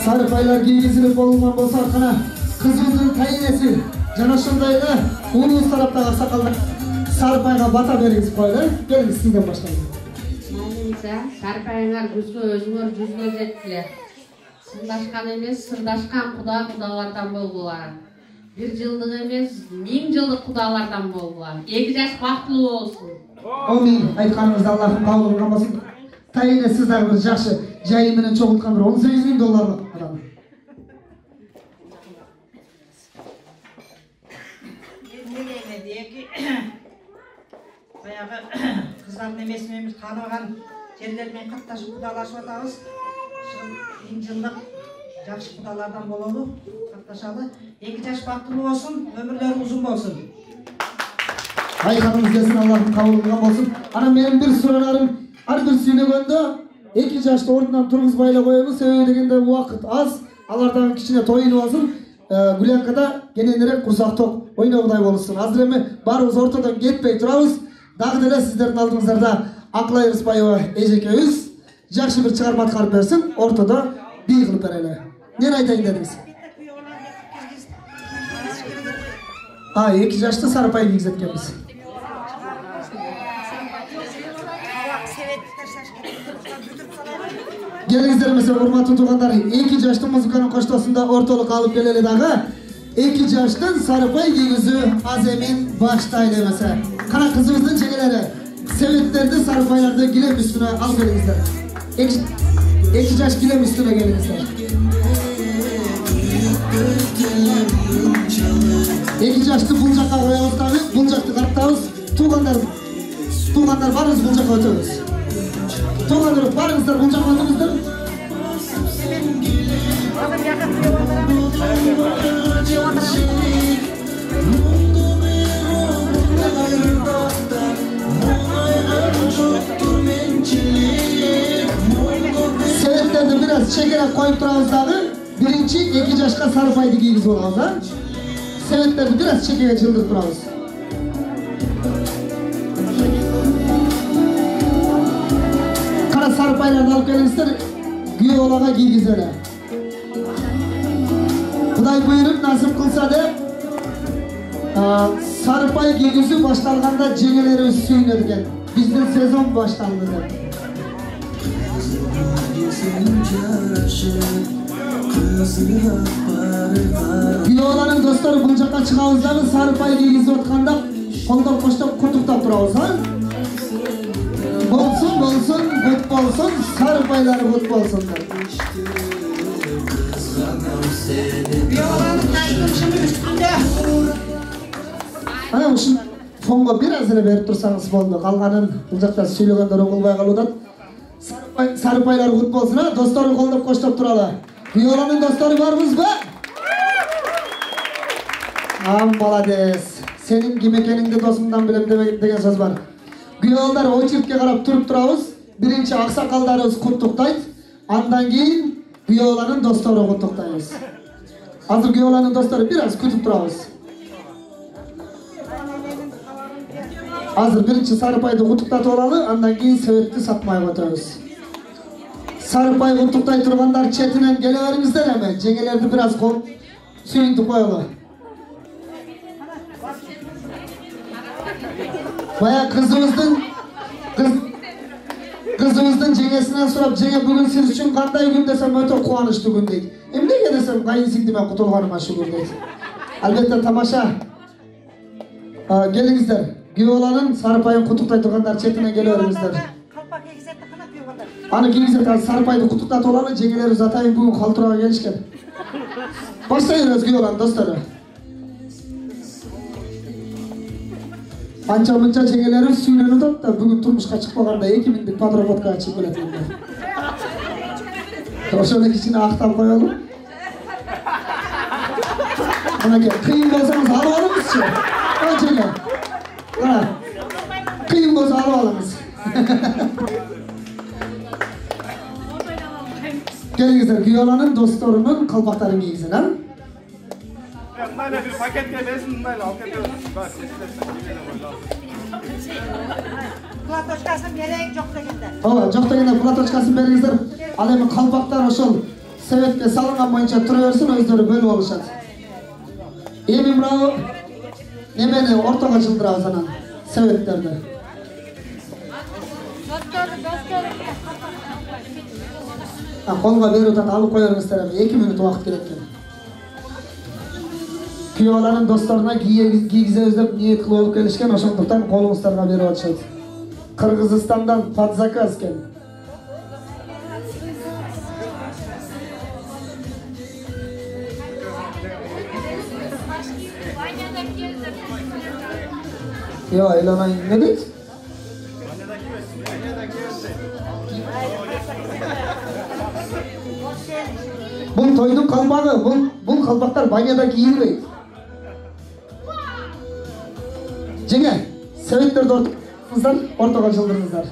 S8: Sarpaylar giygizilip olungan bolsa arkana kızımızın kayınesi Жана ошондой эле улуубуз тараптагы аксакалдар Сарыпайга бата бериңиз коелу. Келиңиз, сизден баштайлы.
S6: Майныңызга Сарыпайыңар күзгө өзүңөр жүзгө жеттилер. Сырдашкан эмес, сырдашкан кудалардан болгула. 1 жылдык эмес, 1000 жылдык кудалардан болгула. 2 жаш бактылуу болсун.
S8: Амин. Айтканыңызды Аллахым кабыл кылган болсун. Тайына сиз дагы бир жакшы жайы менен чогулткан бир $18.000 адам.
S9: Баягы кыздардын эмесимен тааныбаган жерлер менен катташып кудалашып атабыз. 1000 жылдык жакшы кудалардан бололу, катташалы. 2 жаш бактылуу болсун, өмүрлөрү узун болсун.
S8: Айтканыңыз келсин, Аллахым кабыл кылган болсун. Анан менин бир суранарым, ар бир сүйлөгөндө 2 жашты ордунан тургузбай эле коебуз, себеби дегенде убакыт аз. Алар дагы кичине тоюнуп алсын. Гулянкада кененирээк курсак ток ойногудай болсун. Азыр эми баарыбыз ортодон кетпей турабыз. Дагы деле сиздердин алдыңыздарда Акылай Рыспаева эжекебиз жакшы бир чыгарма аткарып берсин. Ортодо бий кылып берели. Эмне айтайын дедиңиз? 2 жашты Сарыпай кийгизеткенбиз. Келиңиздер эмесе, урматтуу туугандар, 2 жаштын музыканын коштоосунда ортолукка алып келели дагы. 2 жаштын Сарыпай кийгизүү аземин баштайлы эмесе. Кана кызыбыздын жеңелери себеттерди Сарыпайларды килем үстүнө алып келиңиздер. 2 жаш килем үстүнө келиңиздер. 2 жашты бул жакка коебуз дагы, бул жакты каттабыз. Туугандар барыбыз бул жакка өтөбүз. Туугандар барыңыздар бул жакка өтөңүздөр. Себептерди бир аз чегелеп коюп турабыз дагы. Биринчи 2 жашка Сарыпайды кийгизип алабыз, а? Себептерди бир аз чегеге жылдырып турабыз. Кара Сарыпайларды алып келиңиздер, күйөө балага кийгизели. Кудай буйруп насип кылса деп, Сарыпай кийгизүү башталганда жеңелерибиз сүйүнөт экен. Биздин сезон башталды деп. Күйөөлөрдүн достору бул жакка чыгабыз дагы, Сарыпай кийгизип атканда колдоп коштоп кутуктап турабыз, а? Болсун, бут болсун, Сарыпайлар бут болсун. Ana ушун фонго бир аз эле берип турсаңыз болду. Калганын бул жакта сүйлөгөндөр оңолбой калууда. Сарыпайлар бут болсун, а? Достору колдоп коштоп туралы. Күйөөлөрдүн достору барбызбы? Молодец. Сенин ким экениңди досумдан билем деген сөз бар. Күйөөлөр очередке карап туруп турабыз. Биринчи аксакалдарыбыз куттуктайт, андан кийин күйөөлөрдүн достору куттуктайбыз. Азыр күйөөлөрдүн достору бир аз күтүп турабыз. Азыр биринчи Сарыпайды куттуктатып алалы, андан кийин себепти сатмайга өтөбүз. Сарыпай куттуктай тургандар четинен келе бериңиздер эми. Жеңелерди бир аз кол сүйүнтүп коелу. Бая кызыбыздын жеңесинен сурап, жеңе бүгүн сиз үчүн кандай күн десем өтө кубанычтуу күн дейт. Эмнеге десем кайынсиңдиме кутулганыма шүгүр дейт. Албетте тамаша. Келиңиздер. Күйөөлөрдүн Сарыпайын куттуктай тургандар четинен келе бериңиздер. Аны кийгизет, Сарыпайды куттуктатып алалы, жеңелерибиз атайын бүгүн калтырууга келишкен. Баштайбыз күйөөлөрдүн достору. Анча мынча жеңелерибиз сүйлөнүп атат да, бүгүн турмушка чыкпаганда 2000 подработкага чыгып келет экен. Ошону кичине актап коелу. Мынакей, кыйын болсоңуз алып алыңызчы. Жеңе. Кыйын болсо алып алыңыз. Келиңиздер, күйөөлөрдүн досторунун калпактарын кийгизин, а?
S5: Мына бир пакетке берсин, мына алып кетебиз.
S9: Платочкасын берейин жок дегенде.
S8: Ооба, жок дегенде платочкасын бериңиздер. Ал эми калпактар ошол себепке салынган боюнча тура берсин, өздөрү бөлүп алышат. Эми мынау немени ортого жылдырабыз анан себептерди. Колго берип атат, алып коерсуздар, 2 минут убакыт керек экен. Күйөөлөрдүн досторуна кийгизебиз деп ниет кылып алып келишкен, ошондуктан колуңуздарга берип атышат. Кыргызстандан под заказ экен. Ya Elana ne deydi? Bu toydun kalbağı, bu kalbaklar banyada giyilmeydi. Cenge, sebepleri ortağınızdan ortağa çıldırınızlar.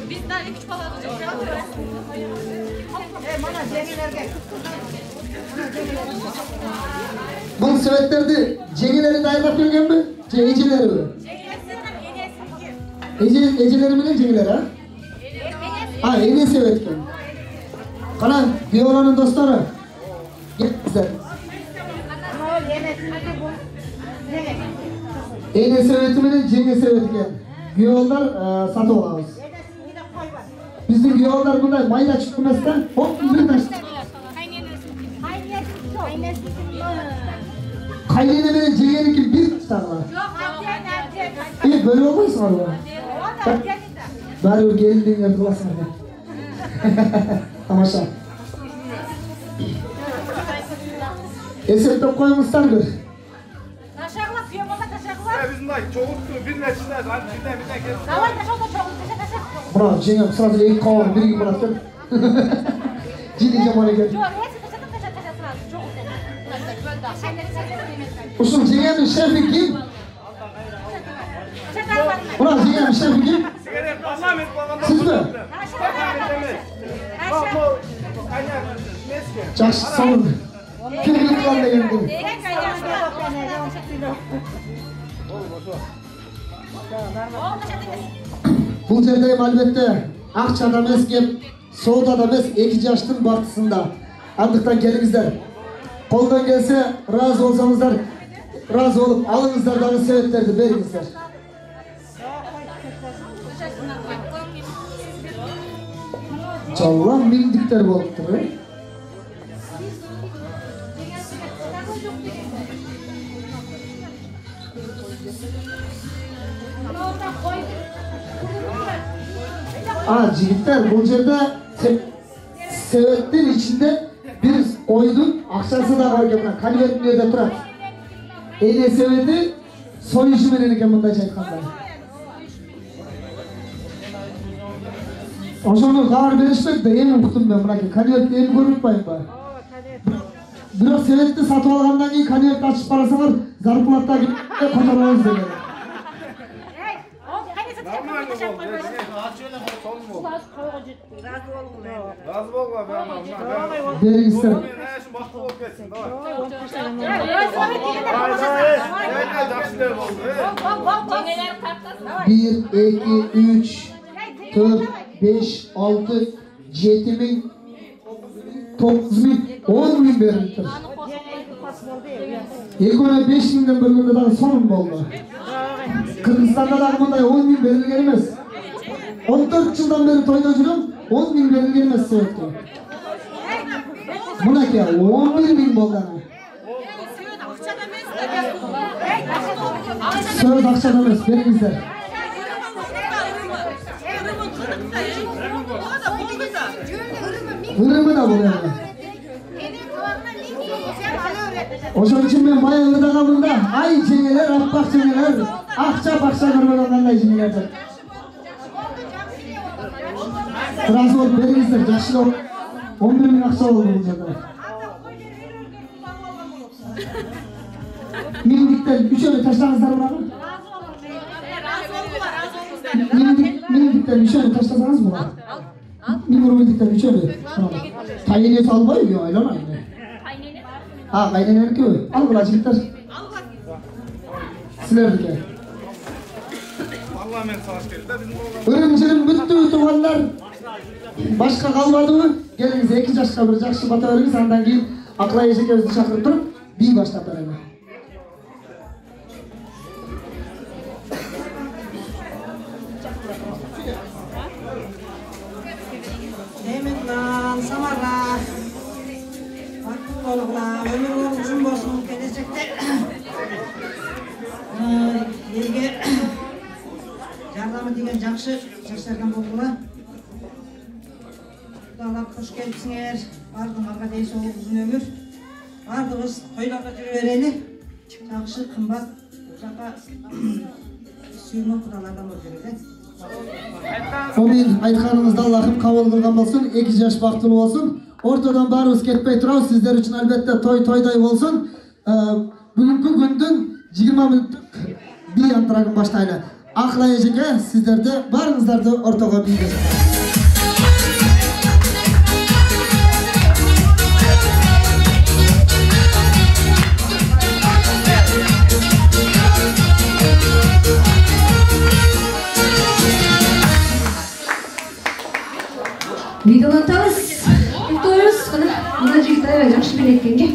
S6: Biz daha 3 bala alacağız.
S8: Bu sebeplerdi Cengileri dayanıp gelgen mi? Eceleri mi? Eceleri mi ne Cengileri ha? Ha en sebetken. Kalan Biyolan'ın dostları. Gitmişler. En sebeti mi ne Cengi sebetken. Biyolar satı olamaz. Bizim biyolar bunlar mayda çıkmazsa hop bir taş. Kaynene beni Cengi'nin gibi bir tutarlar. Böyle olmaz mı? Bari o gelinliğin yapılasın. Tamaşa. Esep koymuşlar bir.
S6: Taşakla kıyamama taşakla.
S5: Bizim de çoğuttu, bir neçinde, hadi birden gelsin.
S6: Davay taşakla çoğuttu, taşak.
S8: Bravo, Cengi sırasıyla ilk kavan, bir gibi bıraktın. Ciddi oraya gel.
S6: Yok, hepsi taşak sırası, çok güzel.
S8: Usun Cengi'nin şefi kim? Ulan Cengi'nin şefi kim? Siz mi? Жақсы сауын. Келгенді қалда енді. Бұл жерде әлбетте ақшада емес кеп, соудада емес 2 жаштың бақытысында. Андықтан келіңіздер. Қолдан келсе, разы болсаңыздар, разы болып алыңыздардағы себептерді беріңіздер. Жаллам миндиктер болып тұр. Жігіттер, бұл жерде себеттің içinde bir ойдың ақшасы да бар екен, конверттің жерде тұрады. Эне себеті сойышы менен екен мындайша айтқанда. Ошону кабар беришпек да эми уктум мен мынакей конвертти эми көрүп атпайм ба? Бирок себетти сатып алгандан кийин конвертти ачып карасаңар зарплата которобуз деген.
S5: Razı olma be anam.
S8: Бериңиздер. Bir, 2, 3, 4, 5, 6, 7 bin, 9 bin, 10 bin verildi. Egona 5 binden bölümde daha sorun oldu. Kırgızistan'da da bunday 10 bin verilgen emez. 14 yıldan beri toyda жүрüm, 10 bin verilgen emez sebepti. Buna ki 11 bin boldan. Söz akçada emez, veringizler. Hırımı da buluyor. Oşun için ben bayağı ırda kaldım da ay çengeler, appak çengeler, akça bakça kırmadan da çengelerdir. Razı olup veringizler, yaşlı olup 11 bin akça oldu bu cadar. Mindikten 3 öyle taşlarınızlar var mı? Mindikten 3 öyle taşlasanız mı var? Mindikten 3 öyle. Tayyiniyeti almayı ya, aylan aynı. Ha, kaynayan ki o. Al bula çocuklar. Silerdik ya.
S5: Vallahi men savaş geldi de bizim oğlan.
S8: Irımcının bütün tuğanlar Башка калбадыбы? Келиңиz 2 жашка бир жакшы бата бериңиз, андан кийин Акылай эжекебизди чакырып туруп би баштап берели.
S9: Demetlan, Samara. Bактылуу болгула, өмүрүңүз узун болсун, келечекте элге жардамы деген жакшы жаштардан болгула. Кудалап кош келипсиңер, бардыңарга дей соолук узун өмүр. Бардыгыбыз тойлорго жүрө берели. Жакшы, кымбат, жака сүймө кудалардан болуп жүрөлү.
S8: Амин, айтканыңызды Аллахым кабыл кылган болсун, 2 жаш бактылуу болсун. Ортодон баарыбыз кетпей турабыз, сиздер үчүн албетте тойдай болсун. Бүгүнкү күндүн 20 мүнөттүк би антырагын баштайлы. Акылай эжеке, сиздерди баарыңыздарды ортого бийгиз.
S7: Видеолатабыз. Тоюбуз, мына жигит аябай жакшы билет экенге.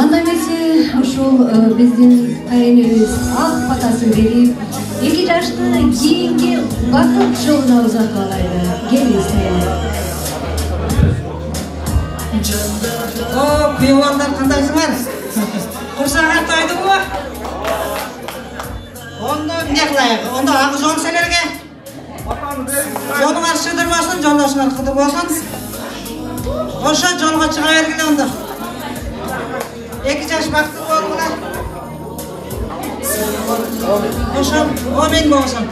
S7: Анда эмесе ушул биздин айнебиз ак батасын берип 2 жашты кийинки бакыт жолуна узатып алайлы. Келиңиз.
S9: О, күйеуандар қандайсыңар? Құрсаға тойды ма? Онда не қылайық? Онда ағы жол сендерге. Жолыңар шыдырмасын, жолдашыңар қыдыр болсын. Оша жолға шыға бергіле онда. 2 жаш бақытты болыңдар. Оша, о мен болсын.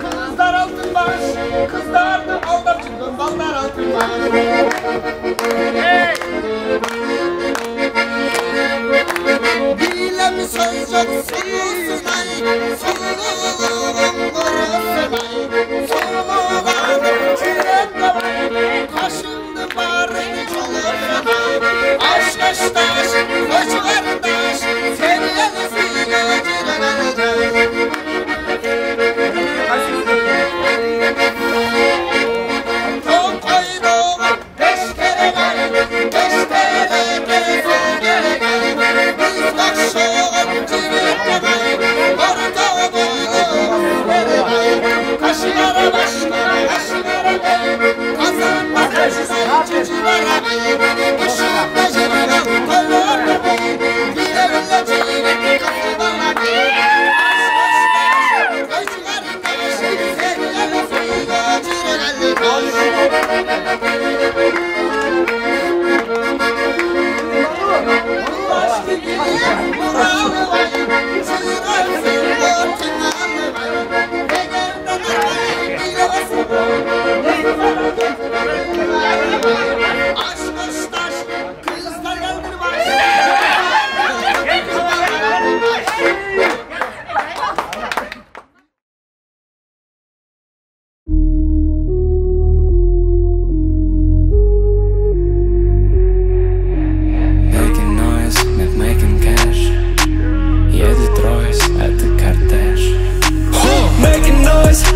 S8: Kızlar altın baş, kızlardı aldap çıktım, ballar altın baş. Dile mi söz yok, sulusun ay, suluğum korusun ay, suluğum çilekle var, kaşındı bari çoluğun ay, aşk aştaş, koç kardeş, seni elisiyle cireleneceğiz.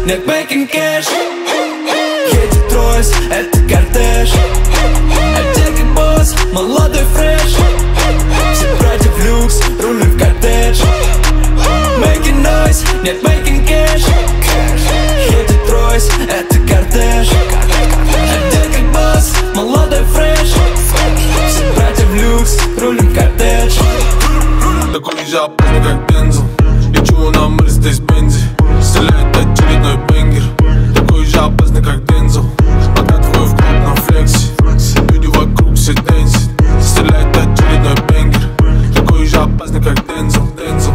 S1: Нет, making cash. Едет Ройс, это кортеж. Одет как босс, молодой фреш. Все братья в люкс, рулим в коттедж. Making noise, нет, making cash. Едет Ройс, это кортеж. Одет как босс, молодой фреш. Все братья в люкс, рулим в коттедж.
S11: Такой же опасный, как Дензел. Лечу на море, здесь бензи. Стреляет очередной бенгер. Такой же опасный, как Дензел. Подкатываю в клуб на флексе. Люди вокруг все дэнсят. Стреляет очередной бенгер. Такой же опасный, как Дензел. Дензел.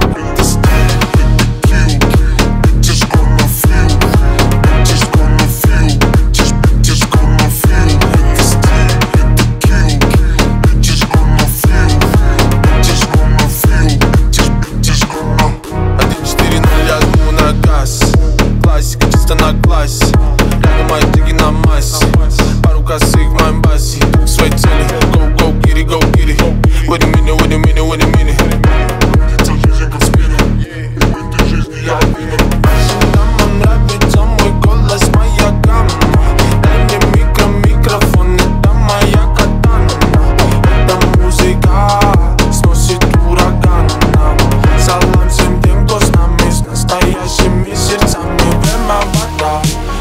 S11: shimmy, shit on me, when my water.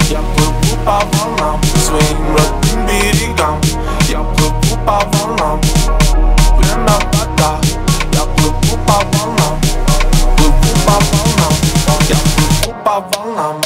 S11: Я плыву по волнам, своим родным берегам. Я плыву по волнам, время вода. Я плыву по волнам, плыву по волнам. Я плыву по волнам.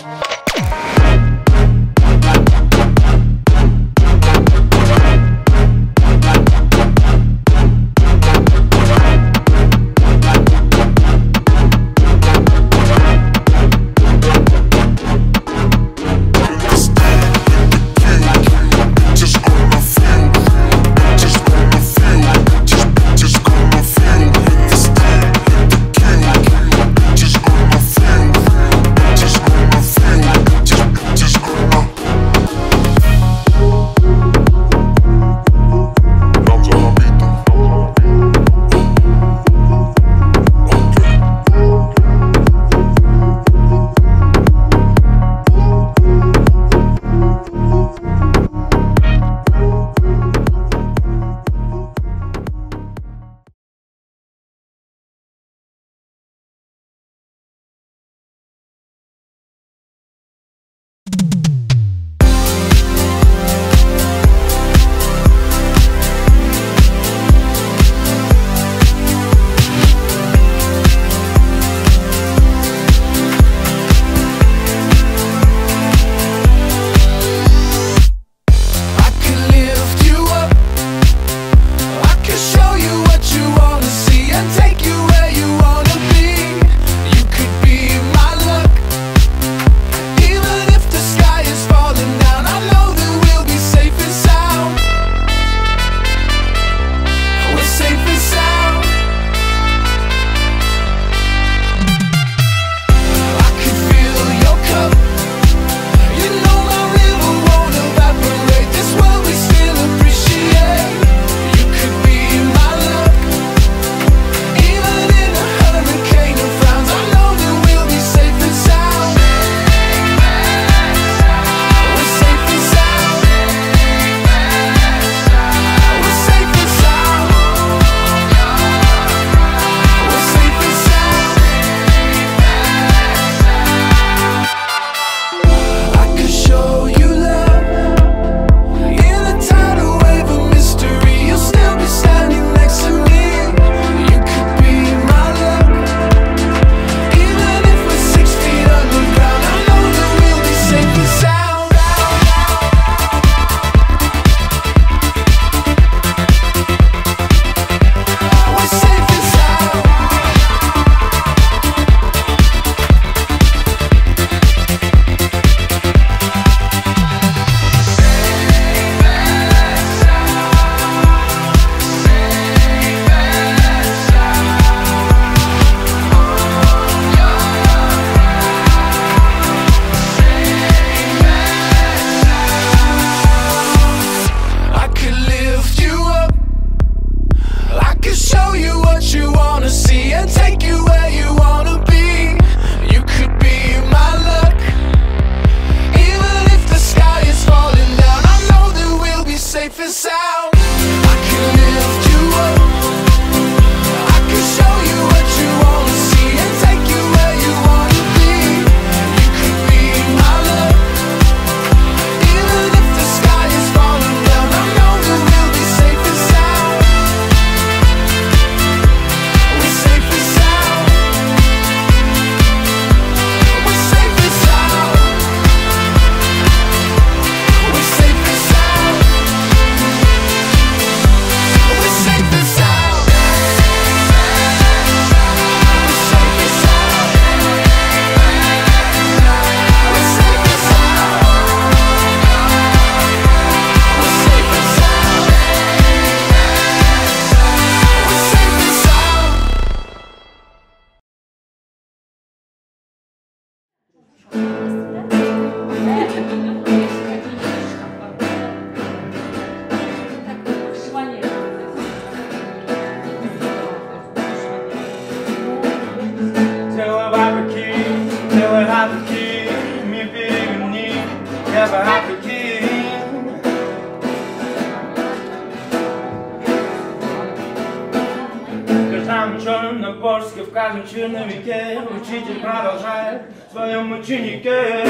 S5: ученым на Порске, в каждом черновике учитель продолжает в своем ученике.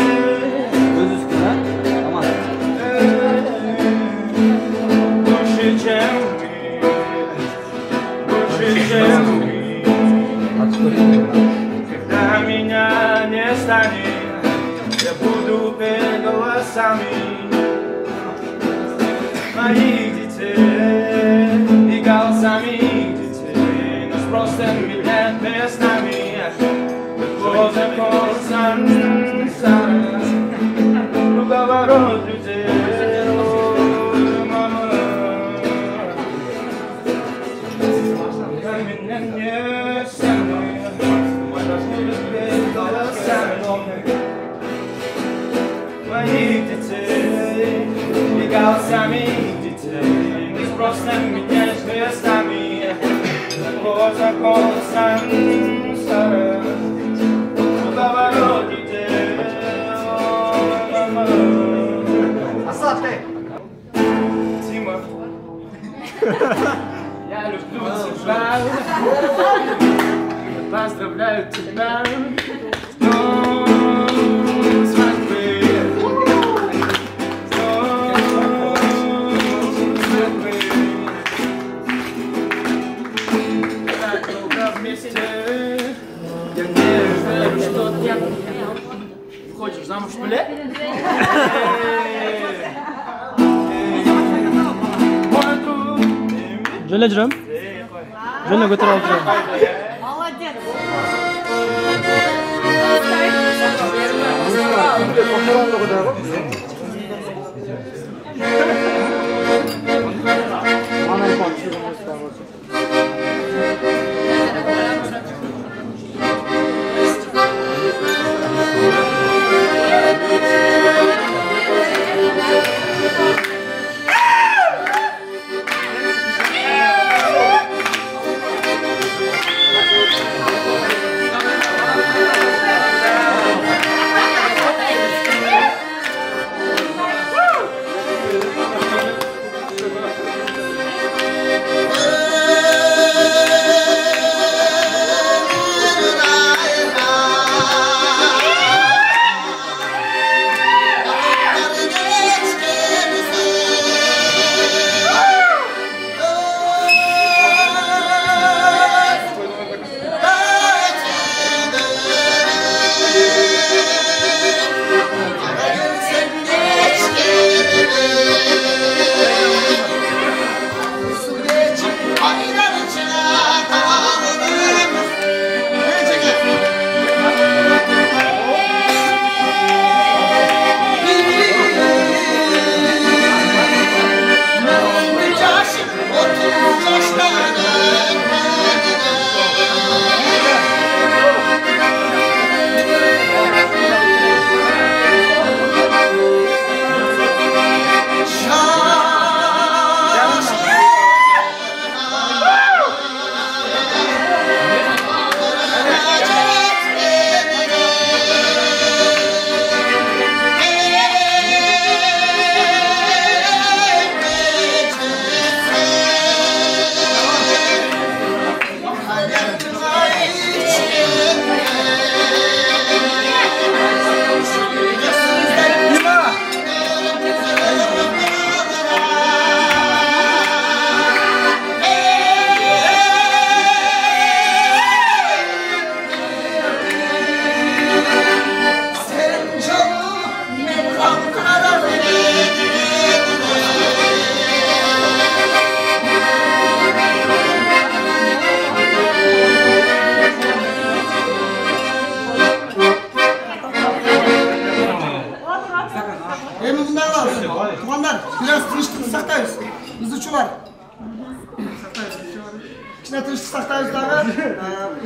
S5: Больше, чем когда меня не станет, я буду петь голосами моих детей и голосами их детей. Нас просто меняют местами, круговорот людей. Моих детей и голосами их детей. Мы просто меняешь местами за голосом старым круговорот людей. Асаты! Тима, я люблю тебя, я поздравляю тебя. Хочешь замуж, блядь?
S12: Жölе жүрем. Жölе көтөрүп алып жүрем.
S4: Молодец.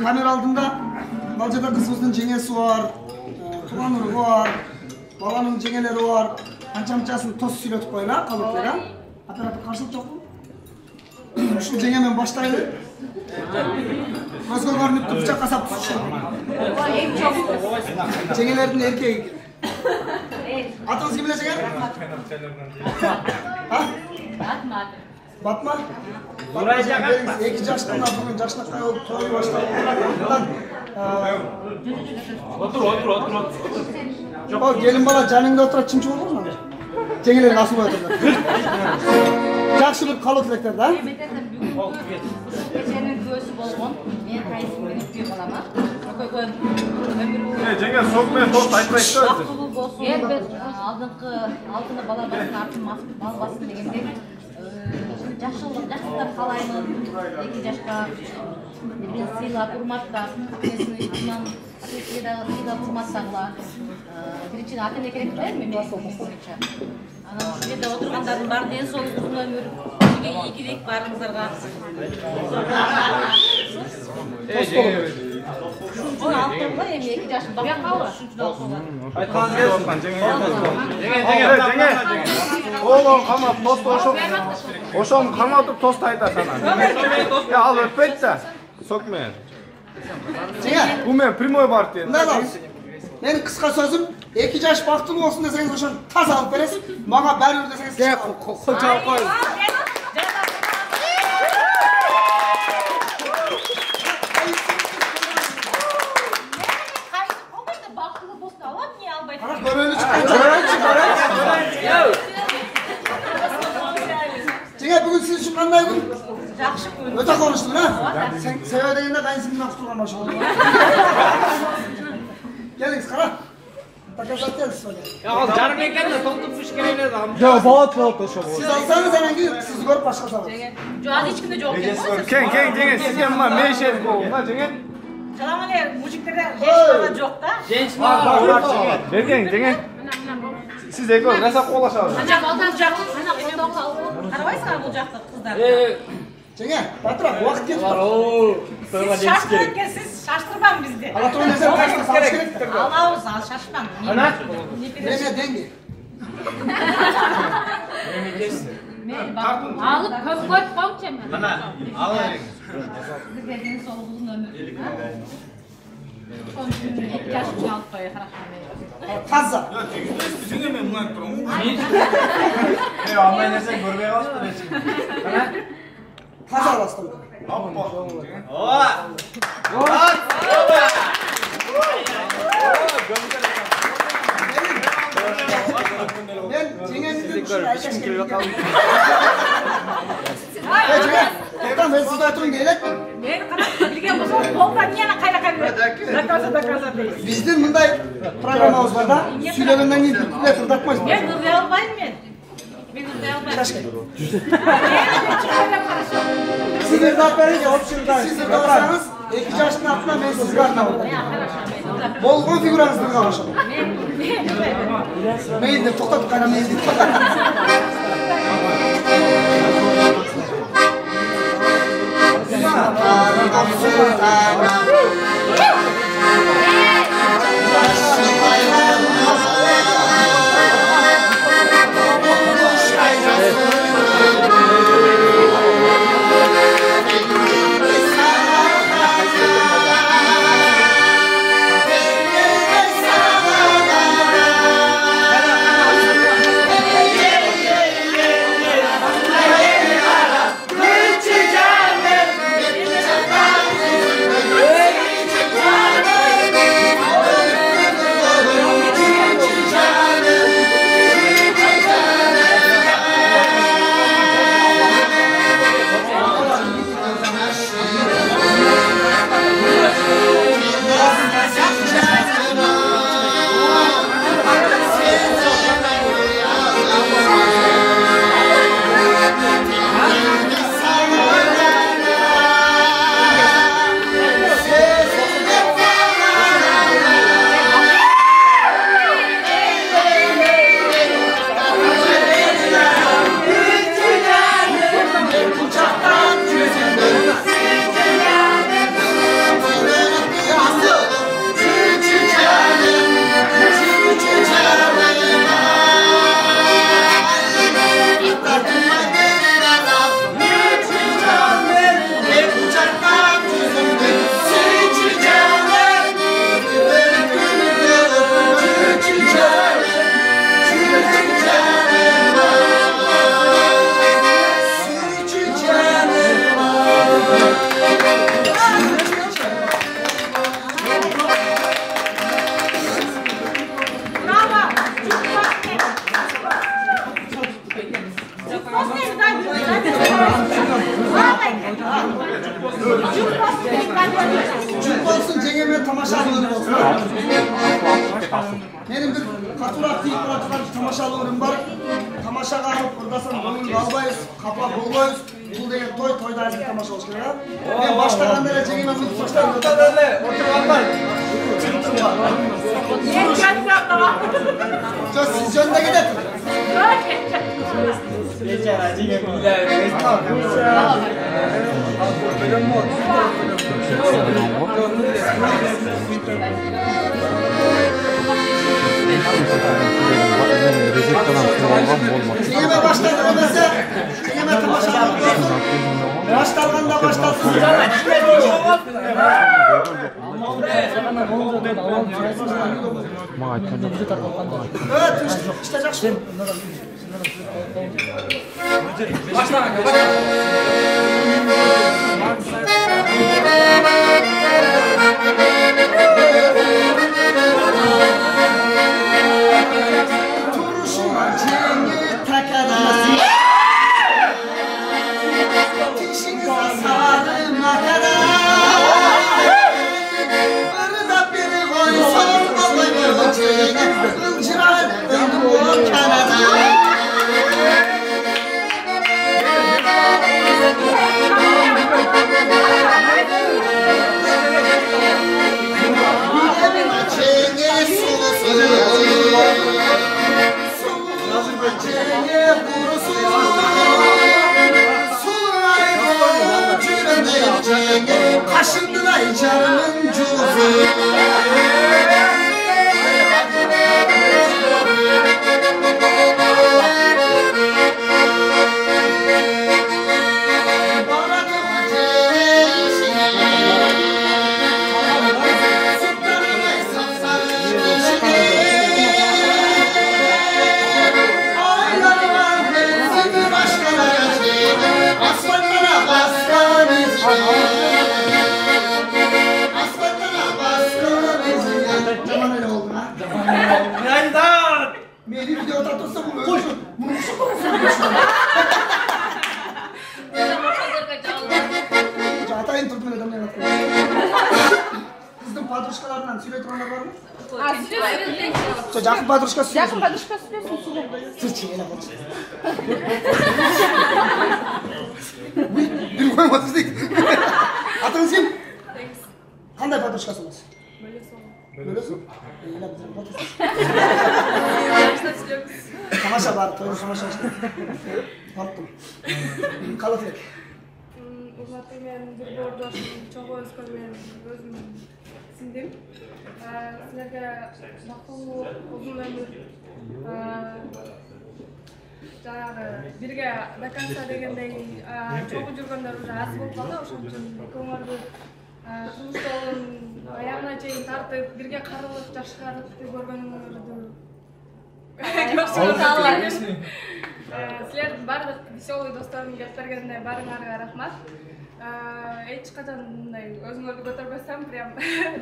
S8: Kamera aldığında Balca'da kızımızın cengesi var, tuğanları var, babanın cengeleri var. Anca-mıncasını toz suylatıp koyla, kalıplara. Aparatif karşılık yok mu? Şu cengemen başlaydı. Gözgör görünüp bıçak kasap tutuşu. Cengelerin erkeği. Atınız gibi ne cenger? Ha? Батма?
S5: Бурай жагатма.
S8: 2 жаштан бүгүн жашнакай болуп той баштап
S5: Отур.
S8: Жок, келин бала жаныңда отурат чынчы болбойбу анда? Жеңилериң асылбай отурду. Жакшылык каалоо тилектер да?
S6: Кеченин көзү болгон, мен кайсы менен күйөө балама. Көйгөн өмүр
S5: Жеңе сок менен тост айтпайт да.
S6: бактылуу болсун. Элбет алдыны балабыздын артын мал бассын дегендей. Жакшылыктар каалаймын. 2 жашка бир сыйлап, урматтап, кесинен сыйлап урматтагыла. Биринчиден ата-эне керек да, мен боюнча. Анан ушул жерде отургандардын баары ден соолук, узун өмүр, ийгилик баарыңыздарга. Ошол алып эми 2 жашым бакалбы, ушунчун алып.
S5: Айткан келсин, жеңе. Оğlum камап тост ошол каматып тост айтат анан. Ал өтпөйт да. Сок менен.
S8: Жеңе,
S5: Бу мен прямой бар дейм.
S8: мындай кылабыз. Менин кыска сөзүм 2 жаш бактылуу болсун десеңиз ошону таза алып бересиз. Мага баары бир десеңиз.
S5: Чалып коюңуз.
S8: Жеңе, бүгүн сиз үчүн кандай күн?
S6: Жакшы күн.
S8: Өтө кубанычтуу, а? Сен себеп дегенде кайынсыңдын кутулган башка. Келиңиз, кара. Показать келсиз беле.
S5: Ал жарым экенде толтуп иш керек эле.
S12: Жок, болот ошо.
S8: Сиз алсаңыз анан кийин сизди көрүп башка салат.
S6: Жок, ал эч кимде жок экен.
S5: Кең жеңе, сизге мына мейшет болгон, жеңе.
S6: Жалаң эле мужиктерде женщина жок да.
S5: Женщина бар жеңе. Берген жеңе. Siz ekol, nasıl kolaşalım?
S6: Ancak aldan jak, ana қолдан қалып. Қарабайсыңар бұл жақты қыздар.
S8: Жеңе, батырақ, уақыт кетіп тұр.
S6: Сіз шашпан екенсіз, шаштырман бізде.
S8: Алатон десем қашты салыш керек.
S6: Алауыз, ал шашпан.
S8: Ана? Неме денге.
S6: Алып көп қойып қойып жеме.
S5: Ана, ал ерек.
S6: Сіздерге ден соолук ұзын өмір. Son 2 yaş için alıp koyuyor,
S8: Таза.
S5: Жеңе мен мына тұрмын. Алмай нәрсе көрбей қалыпты десең.
S8: Таза аласың.
S5: Аппа.
S8: Мен жеңемізді үшін айташ керек. Мен сізді айтырын келет.
S6: Мен қарап білген болсам, қолдан нені қайда-қайда доказа дейсіз.
S8: Біздің мұндай программамыз бар да, сөйлегеннен кейін бүткілер тыңдатмайсыз.
S6: Мен ұрдай алмаймын мен. Мен ұрдай алмаймын.
S8: Сіздерді атпәріңіз, сіздерді алсаңыз, 2 жаштың атына мен сізге арнап отырмын. Болған фигураңызды қалашам. Мейін деп тоқтатып қайна мейін деп тоқтатып. Benim bir katurak deyip bırakılan tamaşalığım var. Tamaşaga alıp ırdasan konuyu albayız, kapak olmayız. Bu degen toyda azı tamaşa olsun ya. Ben başlagan dereceyime müt başlarım.
S5: Öyle, oturganlar.
S8: Siz jönde gidelim. Yeme başladı demese, yeme tamaşalar olsun. Başlarganda başlasın. Evet, işte жақсы. Turuşuma cengi takadası. Dişinize sarı makada. Arada biri koysun babayı cengi. Ilcıran bu Kanada. Kaşındılar canımın cuzu. Meri video tatlısı bu böyle. Bunu şu konuşuyor. Çağatay'ın tutma neden evet. Kızın padruşkalarından süre turanlar var mı? Süre. Jakın padruşka sürüyorsun.
S13: Jakın padruşka sürüyorsun süre.
S8: Sırçın ele bak. Bir koymadınız değil. Atınız kim? Handay padruşkası var? Böylesin. Yine bizim otursun. Tamaşa var, toyun tamaşa işte. Baktım. Kalıflık.
S13: Uzatı men bir bordoşum, çok özgür men özüm sindim. Sizlerge bakulu uzun ömür жаңағы бирге до конца дегендей чогуу жүргөндөр уже аз болуп калды, ошон үчүн көңүлдү турмуштогун аягына чейин тартып бирге карылып жашкарып көргөнүңөрдү силердин баардык веселый досторум кеп бергенде баарыңарга рахмат. Эч качан мындай өзүңөрдү көтөрбөсөм прям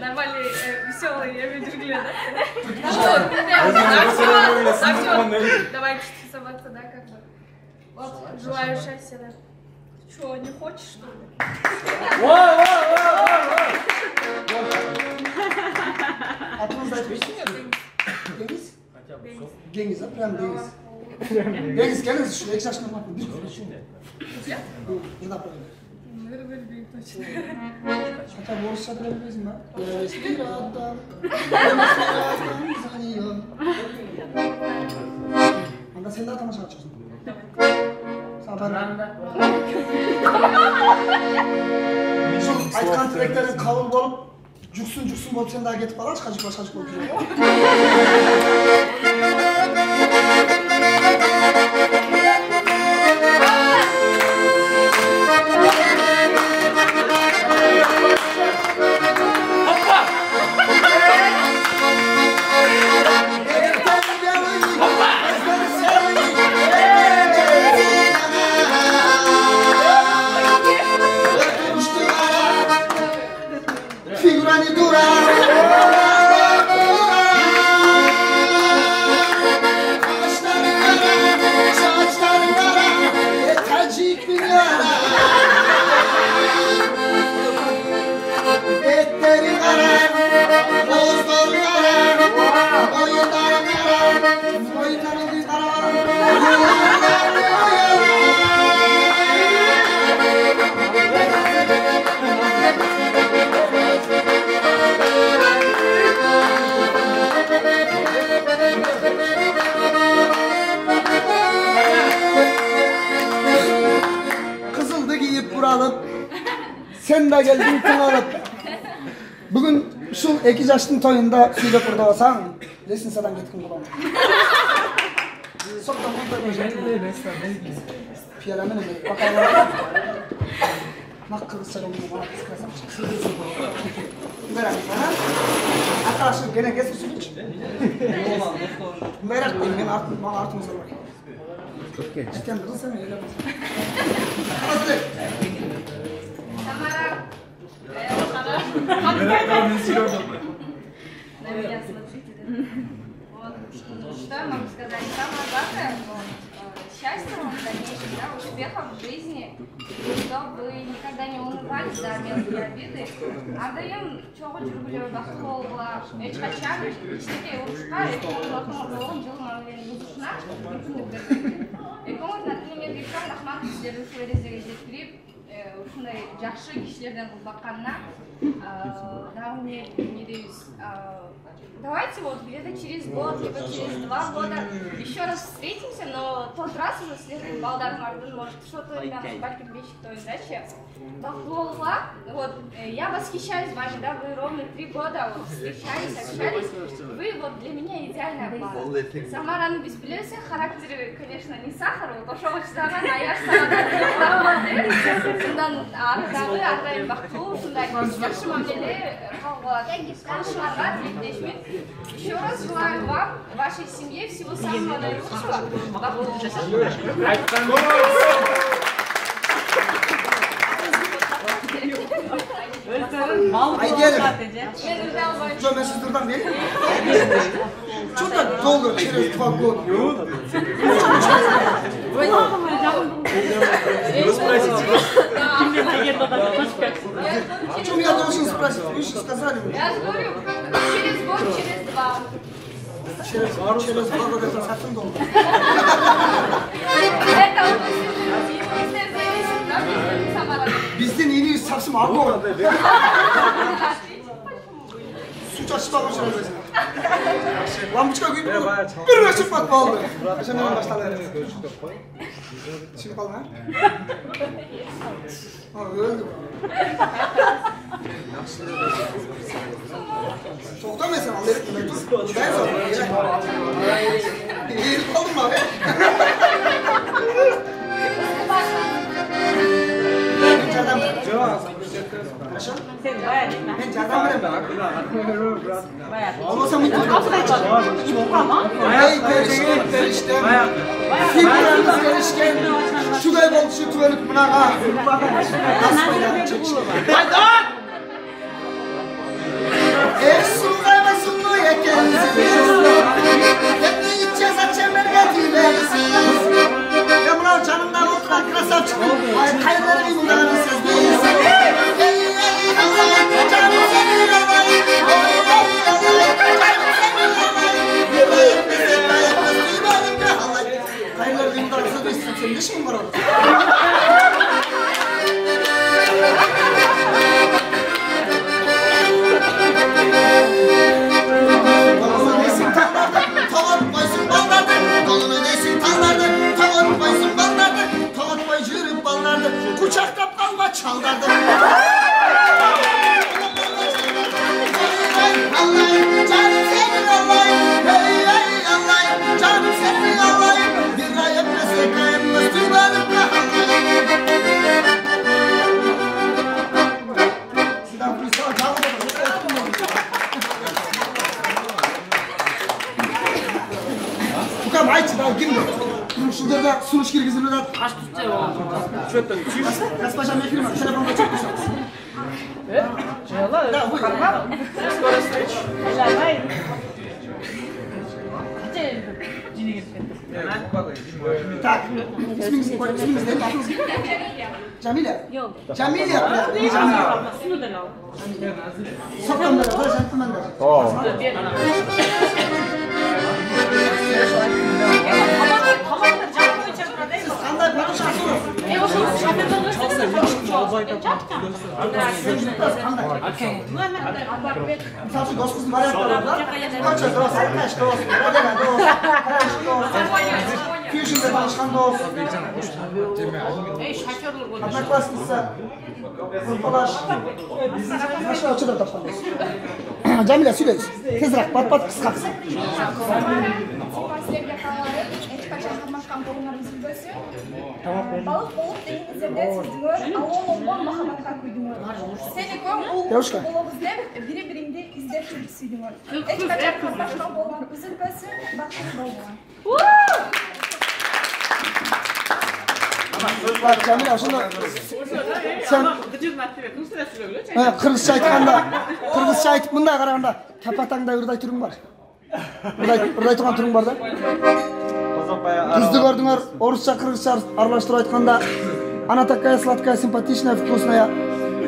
S13: нормальный веселый эме жүргүлө да. Давай тусоваться, да, как бы. Вот, желаю счастья, да. Чё, не хочешь, что ли?
S8: Atınızda etmişsin ya. Deniz? Deniz, ha? Prem Deniz. Deniz, geliniz şuraya. İki yaşına bakın. Bir kere şuraya. Burada prem.
S13: Наверное, точно.
S8: Хотя бы Орысча да билесиң ба? Анда сен да тамашага чыксың. Сабар. Ушул айткан тилектериң кабыл болуп, жуксун болуп сен дагы кетип калачы, качып болуп жүрөң. Figurani dura. sen de geldin tınalып. Bugün şu 2 yaşın toyunda söylep burada olsan, Lesinsa'dan ketkin bulam. Soktan burada koyacağım. Piyalamın emek. Bakalım. Nak kırılsa olmuyor, bana kıskırasam çıksın. Merak etme ha? Arkadaşlar gene geçsin hiç. Merak etmeyin, ben artımıza bakayım. Cidden kırılsa mı öyle mi? Hazır.
S13: Tamara. Что я могу сказать? Самое главное, счастье вам в дальнейшем, да, успехов в жизни, чтобы никогда не унывались за мелкие обиды. Ардайым чоғы жүргілер бақсы болуға, ешқачан, ештеке ұрышқа, екеуін болған жылы маңымен бұзышына, мүмкіндік бермейді. Екеуін нәтінемен бекшан рахмат сіздерді сөйлезеге жеткіріп, ушундай жакшы кишилерден бакканына дагы не дейбиз, давайте вот где-то через год, либо через 2 года еще раз встретимся, но тот раз уже следует балдардың ардын, может что-то балким бешик тоюндачы. Вот, я восхищаюсь вами, да, вы ровно 3 года вот, встречались, общались, вы вот для меня идеальная пара. Самараны без билеса, характер, конечно, не сахар, вот ошоға чыдаган, аяш сағадан Сондан ардагы ардайым бактылуу ушундай жакшы мамиледе калышыңарга тилектешмин. Еще раз желаю вам, вашей семье всего самого наилучшего.
S8: Айгерим, что, мы сестрам верим? Что так долго, через 2 года?
S12: Вы спросите.
S8: О чем я должен спросить? Вы же сказали мне.
S13: Я говорю, через год, через 2.
S8: Через 2 года это совсем долго.
S13: Это
S8: Bizden yeni sapsım abi oldu. Suç açıklamak için öyle. Lambuçka gibi bir resim bak oldu. Şimdi ben başlarım. Şimdi kalın ha? Öldüm. Çoktan mesela Allah'ın ben dur. Ben sonra. İyi kaldım abi. Ben çardan vereyim. Olmasa mutlu. Hey perişten. Figürlerimiz perişten. Şu da bol şu tuvalet buna ha. Nasıl oynar çekişim. Haydan! Su kaymasın mı yekenizin? Kendi içeceğiz açemerge tüylersin. Ya buna canımdan oturan krasap çıkın. Hayırları yıllarını siz değilsin. Hayırları yıllarını siz değilsin. Senin ne şeyin var orada? Kucakta kalma çaldardı. Allah'ım canım senin Allah'ım. Hey hey Allah'ım canım senin Allah'ım. Bir ayıp mesek ayıp müstü balık da Allah'ım. Sizden bir soru cevap edin. Bu kadar ayçı daha girmiyor. Şurada sunuş girgizini de taş tutuyor. Çöpten. Kaspaşam yapayım mı? Telefonda çok güzel. Да, вы. Скоро встречи. Так, isminiz ne? Jamile. Yok. Jamile yapıyor. Ne Jamile? Soktan böyle, böyle gentleman der. Oh. Siz kanday konuşuyorsunuz. Misal şu dost kızın varyantları var. Koçuz dost, arkadaş dost, ödeme dost, arkadaş dost. Fusion Size tanışkan da olsun. Одноклассница. Kurtulaş. Aşağı açıda taşlandı. Cemile söyleyiz. Tezrak pat kıskaksın.
S13: Балық болып дегеніңіздерде сіздіңіз, ал ол болған махаббатқа күйдіңіз. Сенекөң ол болып іздеп, бірі-біріңді іздеп жүрсүйдіңіз. Ешқашан қасташқан болған үзілбесін, бақытты болған.
S8: Bak Cemile aslında sen Kırgızca aytıp mınday qaraganda kapatаңda ырдай түрүң бар. Ырдай турган түрүң бар да. Кызды көрдүңөр, орусча, кыргызча аралаштырып айтканда она такая сладкая, симпатичная, вкусная.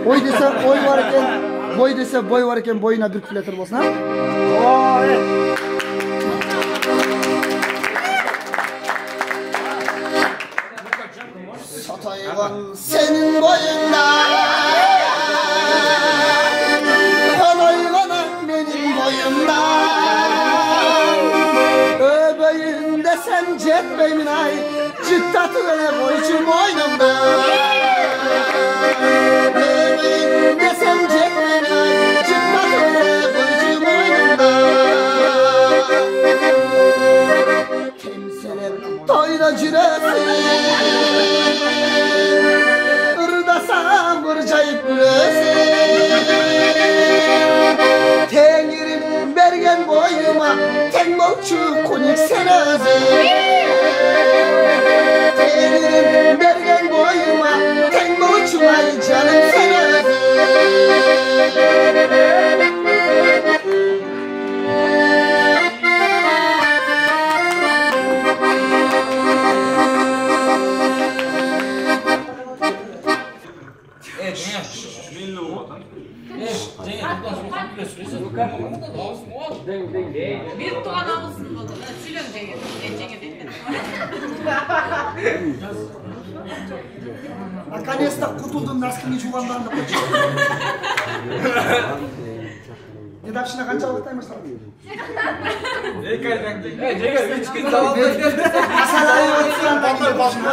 S8: Ой десе ой бар экен, бой десе бой бар экен, бойуна бүркүп эле тур болсун, а? Satayvan senin boyunda, Kanayvan benim boyumda. Öbeğinde sen cetmeyin ay, Cıttatı öyle boycum boynumda. Öbeğinde sen cetmeyin ay, Cıttatı öyle boycum boynumda. Kimseler toyda cüresin, Irdasam ırcayıp gülesin. Tengrim bergen boyuma, Teng bolçu konik sen özün. Tengrim bergen boyuma, Teng bolçu ay canım sen özün.
S6: Bir tuğan almışsın oldu. Söylüyorum Cengiz. Cengiz değil mi?
S8: Наконец-то kurtuldum носкini жугандан деп койчу. Дедовщина канча убакыттан башталды?
S5: Эки айдан кийин. Жегер 3 күн давам этти.
S8: Асалай отурган таңда башына.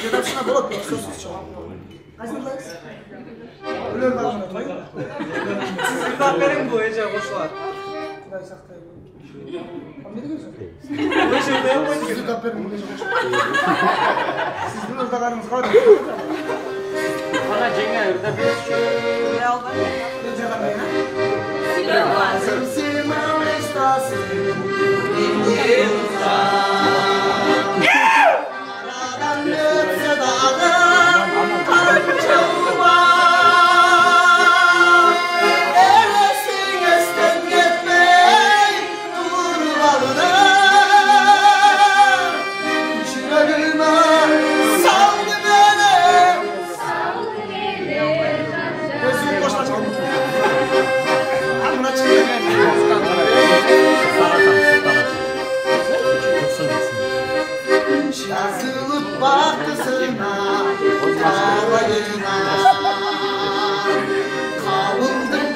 S8: Дедовщина болот, сөзсүз чоң. Кайсылайсыз? Өлөр дагы той.
S5: Сыйдап бериң бул эже кошулат.
S8: Кудай сактайбы. Эмне дегенсиз?
S5: Ошондой койду.
S8: Сыйдап бериң бул эже кошулат. Сиздин ырдагарыңыз бар.
S5: Ана жеңе ырдап беришчү. Өлө албай.
S8: Yazılıp baktısına, tarlayına kavuldım.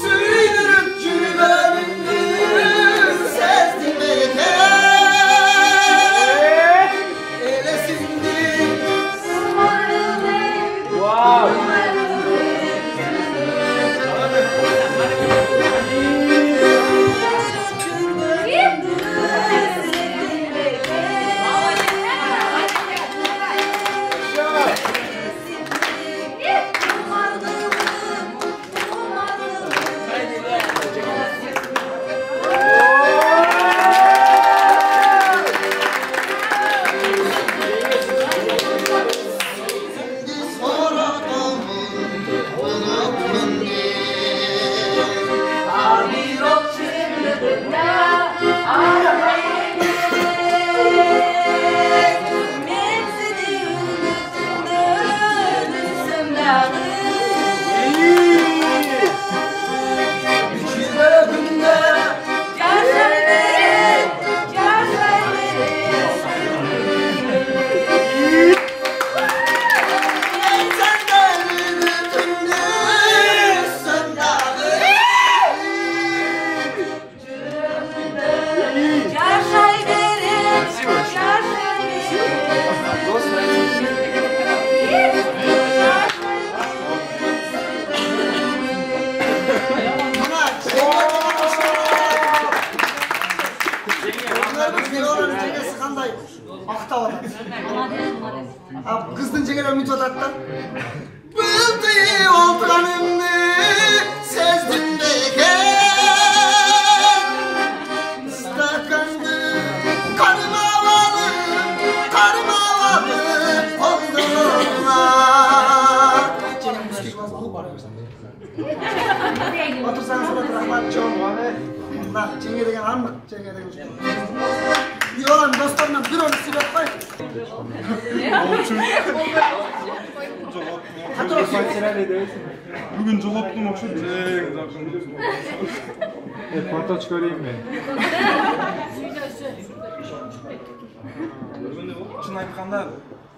S8: Süydürüp cürbeninden sezdim eken elesindim. Wow. ушундай актап атат. Кыздын жегеле үмүт атат да. Былды олтуганымды сездим бекен. Стаканды кармап алып колдума. Otursanız da rahmat çok var. Bak çenge деген anlık çenge деген. Yoran dostlarına bir onu süret koy.
S5: Bugün cevaptım okşu Pantol çıkarayım ben. Çın aytқанда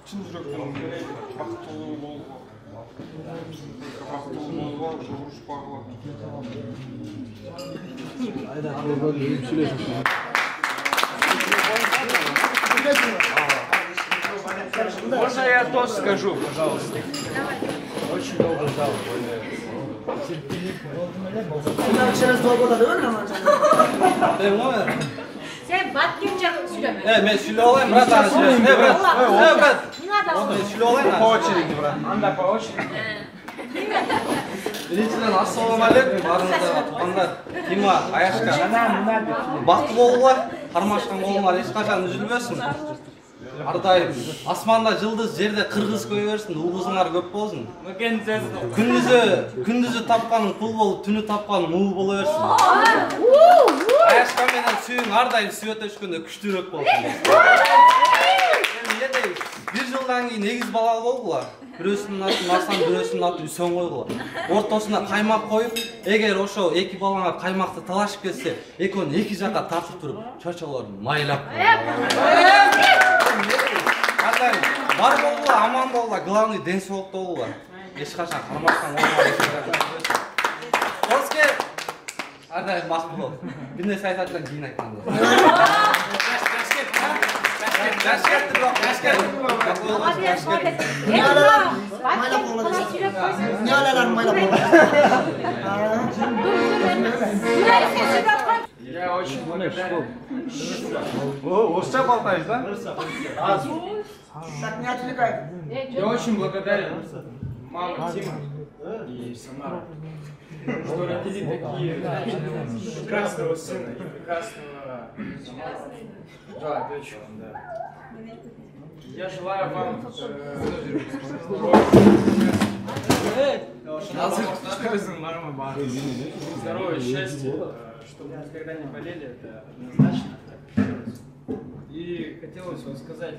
S5: çın жүректен бақыттуу болуп
S14: Можно я тост скажу, пожалуйста? Очень долго ждал.
S8: Через 2 года öyle
S6: Sen Баткенчак söyleme.
S5: Ben şöyle olayım, брат, брат. Брат.
S6: Не надо.
S5: Şöyle olayım. По очереди, брат.
S14: Анда по очереди.
S5: Біріншіден ассалаумағалейкум барыңыздар туғандар Тима, Аяшка бақытты болыңдар, қармашқан болыңдар, ешқашан үзілмесін. Ардайым, асманда жылдыз, жерде қырғыз көре берсін, ұлғызыңар көп болсын. Күндізі тапқаның құл болып, түні тапқаның ұл бола берсін. Аяшка менен сүйің ардайым сүйет өшкенде күштірек болсын. Bir жылдан кейін 8 балалы болдылар. Біреусінің атын Асан, біреусінің атын Үсен қойдылар. Ортасына қаймақ қойып, егер ошо 2 балаңар қаймақты талашып кетсе, екеуін 2 жаққа тартып тұрып, чачаларын майлап қойдылар. Бар болдылар, аман болдылар, главный денсаулықта болдылар. Ешқашан қармақтан болмады. Оске ардайым бақытты бол. Bir нәрсе айтатқан кейін айтқанда.
S14: Я очень благодарен.
S5: Орысша болтайсыз, да?
S8: Так не отвлекай.
S14: Я очень благодарен маме Тима и Самара, что родили такие прекрасного сына и прекрасного дочку. Я желаю вам здоровья, счастья, чтобы вы никогда не болели, это однозначно. И хотелось вам сказать,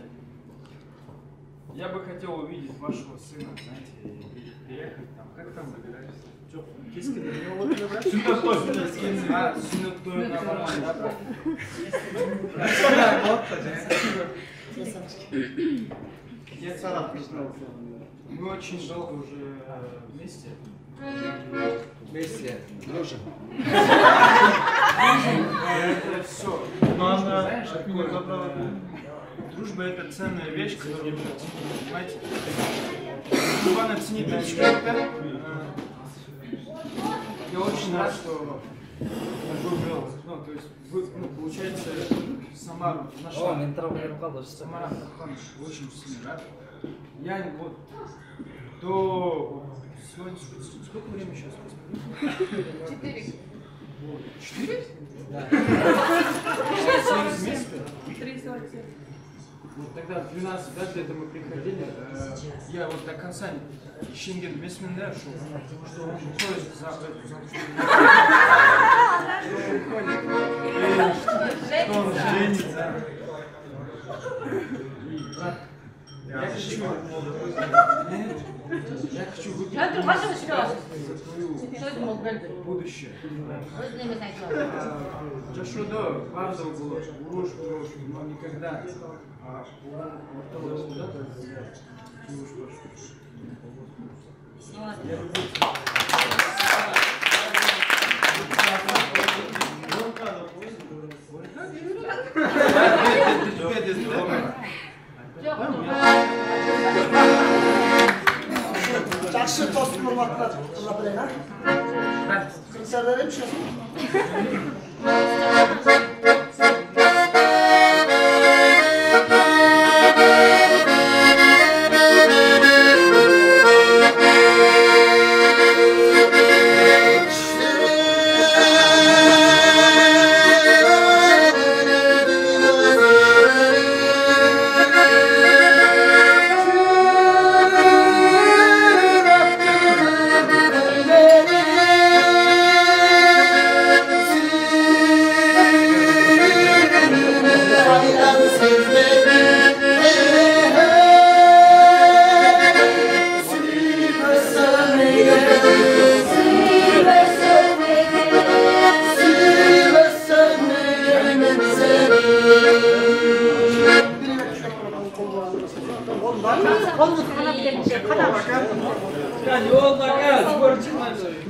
S14: я бы хотел увидеть вашего сына, знаете, и приехать там, как там выбираешься? Мы очень долго уже вместе.
S5: Дружим.
S14: Это все. Но она, знаешь, такое забрала. Дружба — это ценная вещь, которую нужно ценить, понимаете? Главное ценить человека. Я очень рад, что выбрал, ну, то есть, вы, получается, Самару нашла. Самара Хаханович, очень сильно рад. Я вот до сегодня, сколько времени сейчас? 4. 4? Да. 6 месяцев? 3:47. Вот тогда в 12, да, где-то мы приходили, я вот до конца Шенген Бесминда шел, что он уходит за что он женится. Я хочу выпить за твое будущее. Жашода бардығы было, урош, но никогда
S8: Жақсы тост болмақта қыла білейін, а? Қырсардар ем шысын?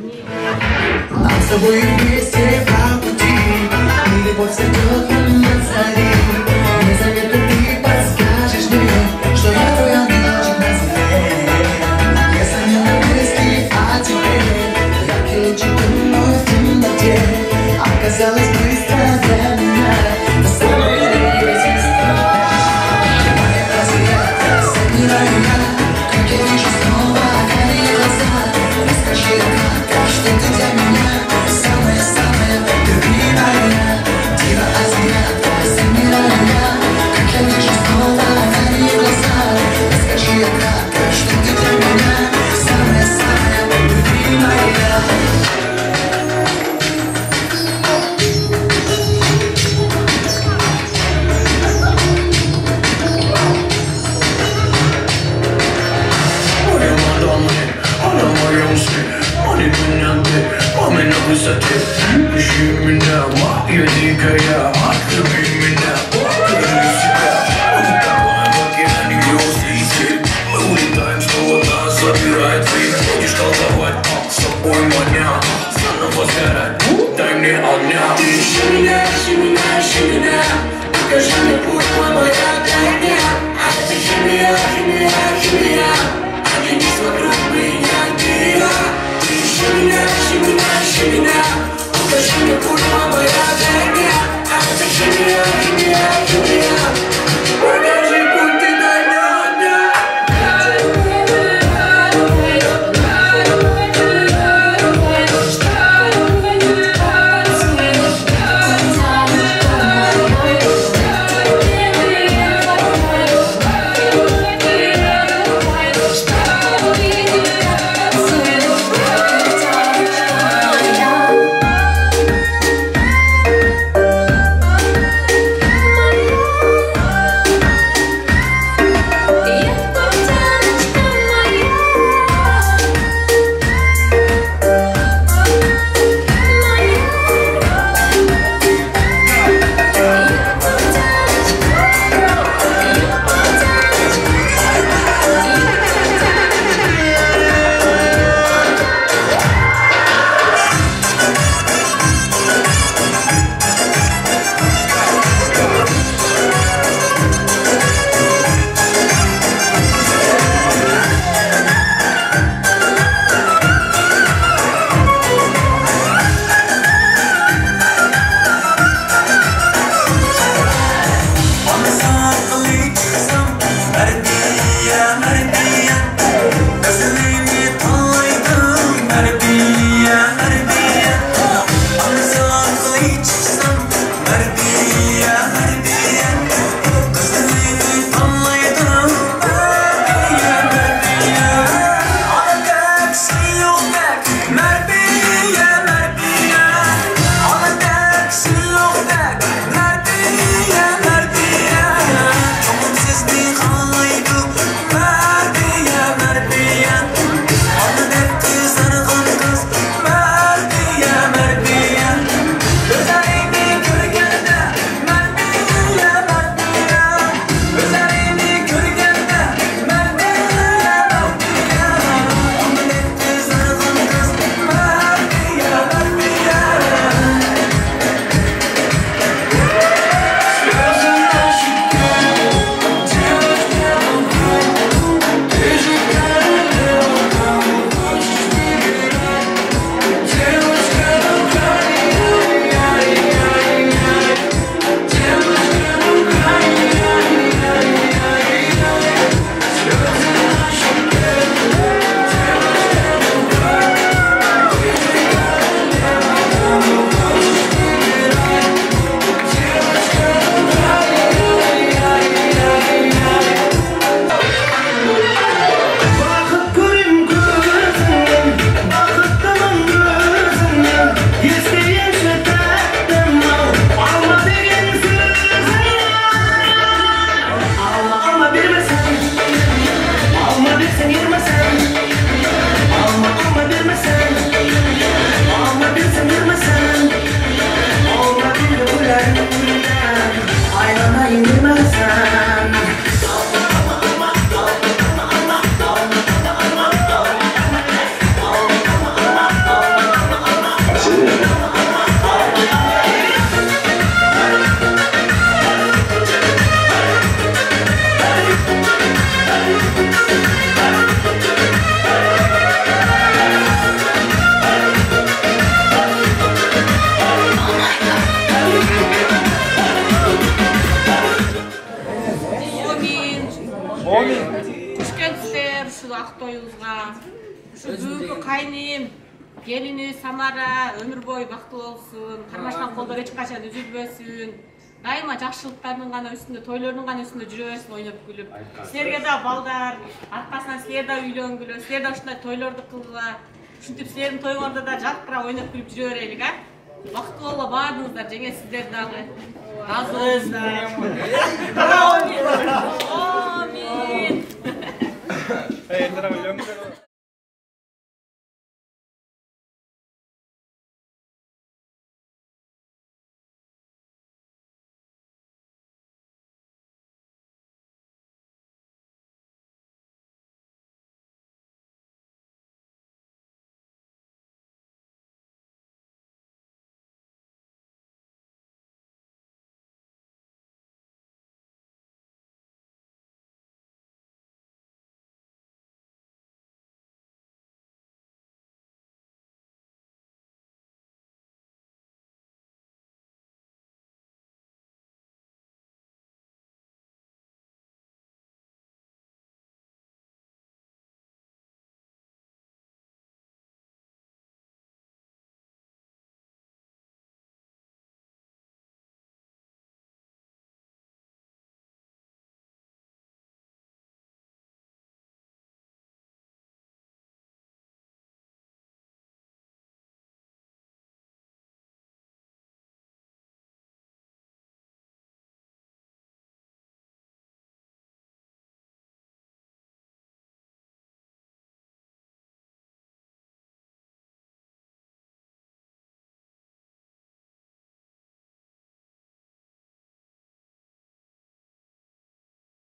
S1: Нам с тобой вместе по пути, и любовь сойдет нам от зари. Незаметно ты подскажешь мне, что я твой ангелочек на земле. Если не на мысли о тебе, яркий лучик вновь в темноте оказалось быстро для меня. Ты самая дорогая сестра. Моя разъя, замираю я, как я вижу снова карие глаза. Расскажи, что ты для меня самая-самая любимая. Дива азиат, замираю я, как я вижу снова карие глаза. Расскажи, что ты для меня самая-самая любимая. Маме на высоте, ищи меня, моя дикая, отлюби меня, покажи себя. Утопаем в океане, где острый стиль. Мы улетаем, снова нас забирает время. Будешь колдовать, с собой маня, заново сгорать, дай мне огня. Ты ищи меня, ищи меня, ищи меня, покажи мне путь, моя тайна. Это химия, химия, химия, оглянись вокруг меня, мира. Ищи меня, ищи меня, ищи меня, покажи мне путь, моя тайна. Это химия, химия, химия, покажи путь, ты дай мне огня.
S15: Моя келини Самара өмүр бою бактылуу болсун, кармашкан колдор эч качан үзүлбөсүн. Дайыма жакшылыктардын гана үстүндө, тойлордун гана үстүндө жүрө берсин, ойноп күлүп. Силерге да балдар, аркасынан силер да үйлөнгүлө, силер да ушундай тойлорду кылгыла. Ушинтип силердин тоюңарда да жалпырап ойноп күлүп жүрө берелик, а? Бактылуу боло баардыгыңыздар, жеңе сиздер дагы. Разы болуңуздар. Амин.